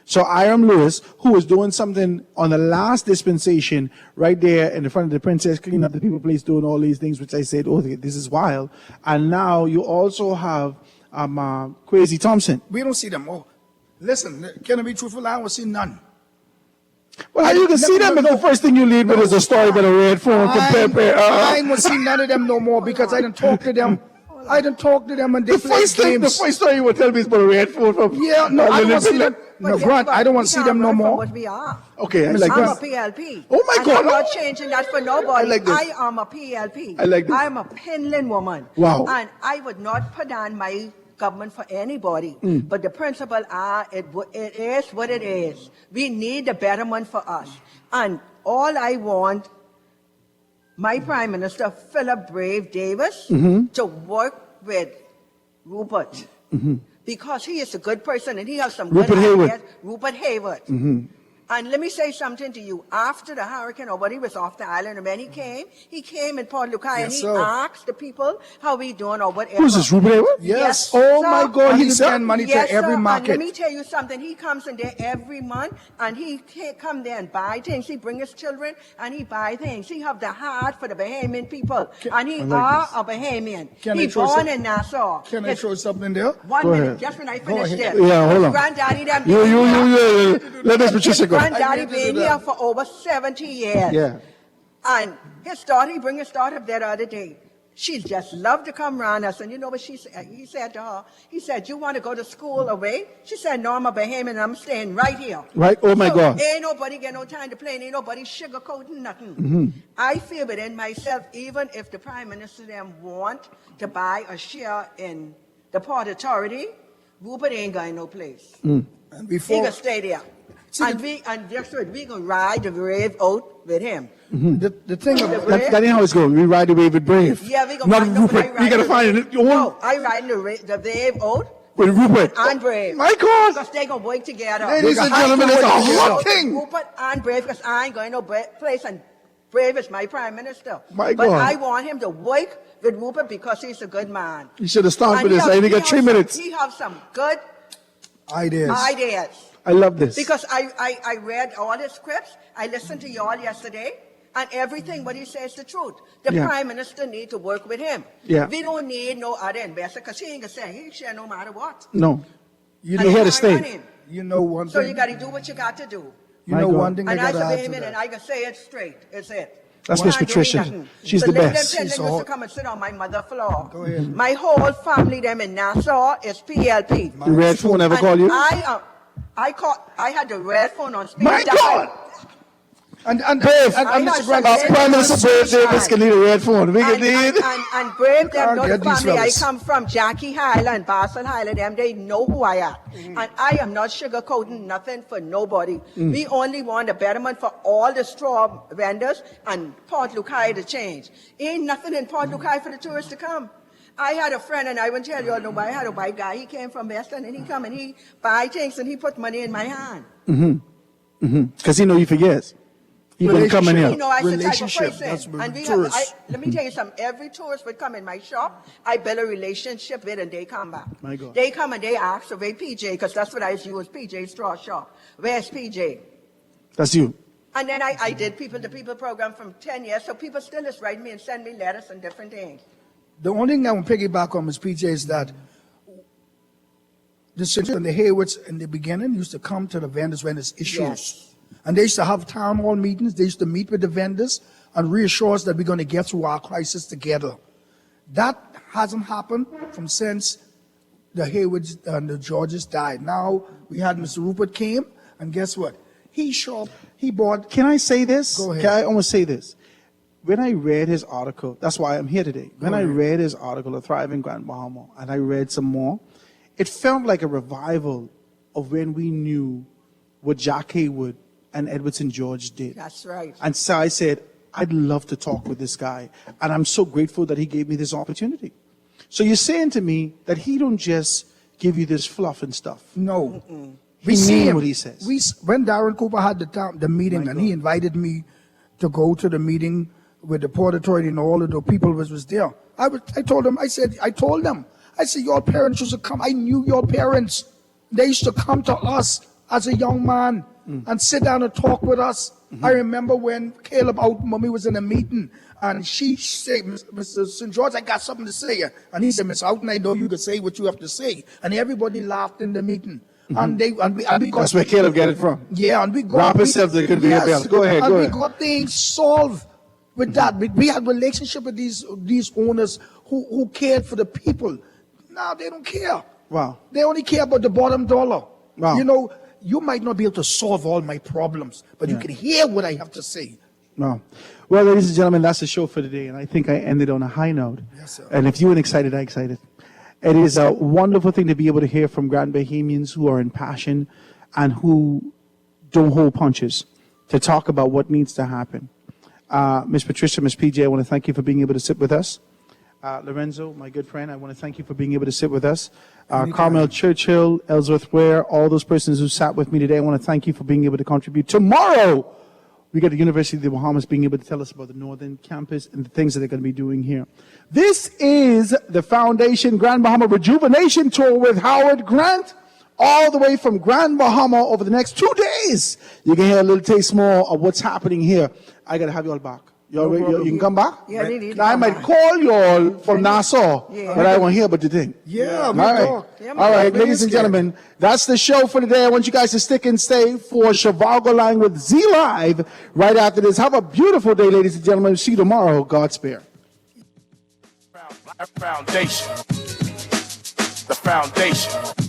So Iram Lewis, who was doing something on the last dispensation right there in the front of the princess, cleaning up the people place, doing all these things, which I said, oh, this is wild. And now you also have Kwesi Thompson. We don't see them. Oh, listen, can I be truthful? I don't see none. Well, how you can see them if the first thing you lead with is a story about a red phone from Pepe? I ain't gonna see none of them no more because I didn't talk to them. And they the first story you would tell me is about a red phone from. Yeah, no, I don't want to see them. No, Grant, I don't want to see them no more. What we are. Okay, I like I'm that. a PLP. Oh my God! I'm not changing that for nobody. I like this. I am a PLP. I like this. I'm a Penland woman. Wow. And I would not put on my government for anybody. But the principle are, it is what it is. We need a betterment for us. And all I want, my Prime Minister, Philip Brave Davis, to work with Rupert. Because he is a good person and he has some good ideas. Rupert Hayward. And let me say something to you. After the hurricane, or when he was off the island, and when he came in Port Lucaya, and he asked the people how we doing or whatever. Who's this, Rupert Hayward? Yes. Oh my God, he send money to every market. And let me tell you something. He comes in there every month, and he come there and buy things. He bring his children, and he buy things. He have the heart for the Bahamian people, and he are a Bahamian. He born in Nassau. Can I throw something there? 1 minute, just when I finish this. Yeah, hold on. Granddaddy, them. You. Let us Patricia go. Granddaddy been here for over 70 years. Yeah. And his daughter, he bring his daughter up there the other day. She just loved to come around us. And you know what he said to her? He said, you want to go to school away? She said, no, I'm a Bahamian and I'm staying right here. Right? Oh my God. Ain't nobody get no time to play. Ain't nobody sugarcoating nothing. I feel within myself, even if the Prime Minister them want to buy a share in the Port Authority, Rupert ain't going no place. And he gonna stay there. And just what we gonna ride the wave out with him. The thing about that ain't how it's going. We ride the wave with Brave. Yeah, we gonna not Rupert. We gotta find it. No, I riding the wave out with Rupert and Brave. My God! Because they gonna work together. Ladies and gentlemen, it's a hot thing. Rupert and Brave, because I ain't going no place, and Brave is my Prime Minister. My but God. I want him to work with Rupert because he's a good man. You should have started with this. I only got 3 minutes. He have some good ideas. I love this. Because I read all his scripts. I listened to y'all yesterday. And everything what he says is the truth. The Prime Minister need to work with him. Yeah. We don't need no other investor because he ain't going to say he share no matter what. No. You here to stay. You know one so thing. you got to do what you got to do. You know one thing and I I got to add to and that. I can say it straight. It's it. That's Miss Patricia. She's the best. Them used to come and sit on my mother's floor. Go ahead. My whole family, them in Nassau, is PLP. The red phone ever call you? I had the red phone on speed My dial. God! And Brave, Mr. Grant, Prime Minister Brave Davis can need a red phone. We can need. And Brave, them know the family I fellas. come from, Jackie Highland, Basel Highland, them, they know who I am. And I am not sugarcoating nothing for nobody. We only want a betterment for all the straw vendors and Port Lucaya to change. Ain't nothing in Port Lucaya for the tourists to come. I had a friend, and I wouldn't tell you all nobody, I had a white guy, he came from Western, and he come and he buy things, and he put money in my hand. Because he know you for years. He gonna come in here. You know, I the type of Relationship, person. that's And we tourists. have, let me tell you something. Every tourist would come in my shop. I build a relationship with, and they come back. My God. They come and they ask, so where PJ, because that's what I used to use, PJ Straw Shop. Where's PJ? That's you. And then I did People to People program from 10 years, so people still just write me and send me letters and different things. The only thing I want to piggyback on, Ms. PJ, is that the citizens and the Haywoods in the beginning used to come to the vendors when there's issues. Yes. And they used to have town hall meetings. They used to meet with the vendors and reassure us that we're going to get through our crisis together. That hasn't happened from since the Haywoods and the Georges died. Now we had Mr. Rupert came, and guess what? He bought. Can I say this? Go ahead. Can I almost say this? When I read his article, that's why I'm here today. When I read his article, A Thriving Grand Bahama, and I read some more, it felt like a revival of when we knew what Jack Haywood and Edwardson George did. That's right. And so I said, I'd love to talk with this guy. And I'm so grateful that he gave me this opportunity. So you're saying to me that he don't just give you this fluff and stuff. No. He see mean him. what he says. When Darren Cooper had the meeting, and he invited me to go to the meeting with the Port Authority and all of the people was there. I told them, I said, your parents used to come. I knew your parents. They used to come to us as a young man and sit down and talk with us. I remember when Caleb out, mommy was in a meeting, and she said, Mr. St. George, I got something to say. And he said, Miss Houghton, I know you can say what you have to say. And everybody laughed in the meeting. And we got, that's where Caleb get it from. Yeah, and we got Rob himself that could be a bell. Go ahead, and go we ahead. got things solved with that. We had relationship with these owners who cared for the people. Now they don't care. Wow. They only care about the bottom dollar. Wow. You know, you might not be able to solve all my problems, but you can hear what I have to say. No. Well, ladies and gentlemen, that's the show for today, and I think I ended on a high note. Yes, sir. And if you weren't excited, I'm excited. It is a wonderful thing to be able to hear from Grand Bahamians who are in passion and who don't hold punches to talk about what needs to happen. Miss Patricia, Miss PJ, I want to thank you for being able to sit with us. Lorenzo, my good friend, I want to thank you for being able to sit with us. Carmel Churchill, Ellsworth Ware, all those persons who sat with me today, I want to thank you for being able to contribute. Tomorrow, we got the University of the Bahamas being able to tell us about the Northern Campus and the things that they're going to be doing here. This is the Foundation Grand Bahama Rejuvenation Tour with Howard Grant, all the way from Grand Bahama over the next 2 days. You can hear a little taste more of what's happening here. I got to have you all back. You can come back? Yeah, they need to Now, I come might back. call you all from Nassau, Yeah. but I won't hear about the thing. Yeah, All we right. talk. Yeah, All right, man. ladies and gentlemen, that's the show for today. I want you guys to stick and stay for Chivago Line with Z Live right after this. Have a beautiful day, ladies and gentlemen. See you tomorrow. God spare. Foundation. The foundation.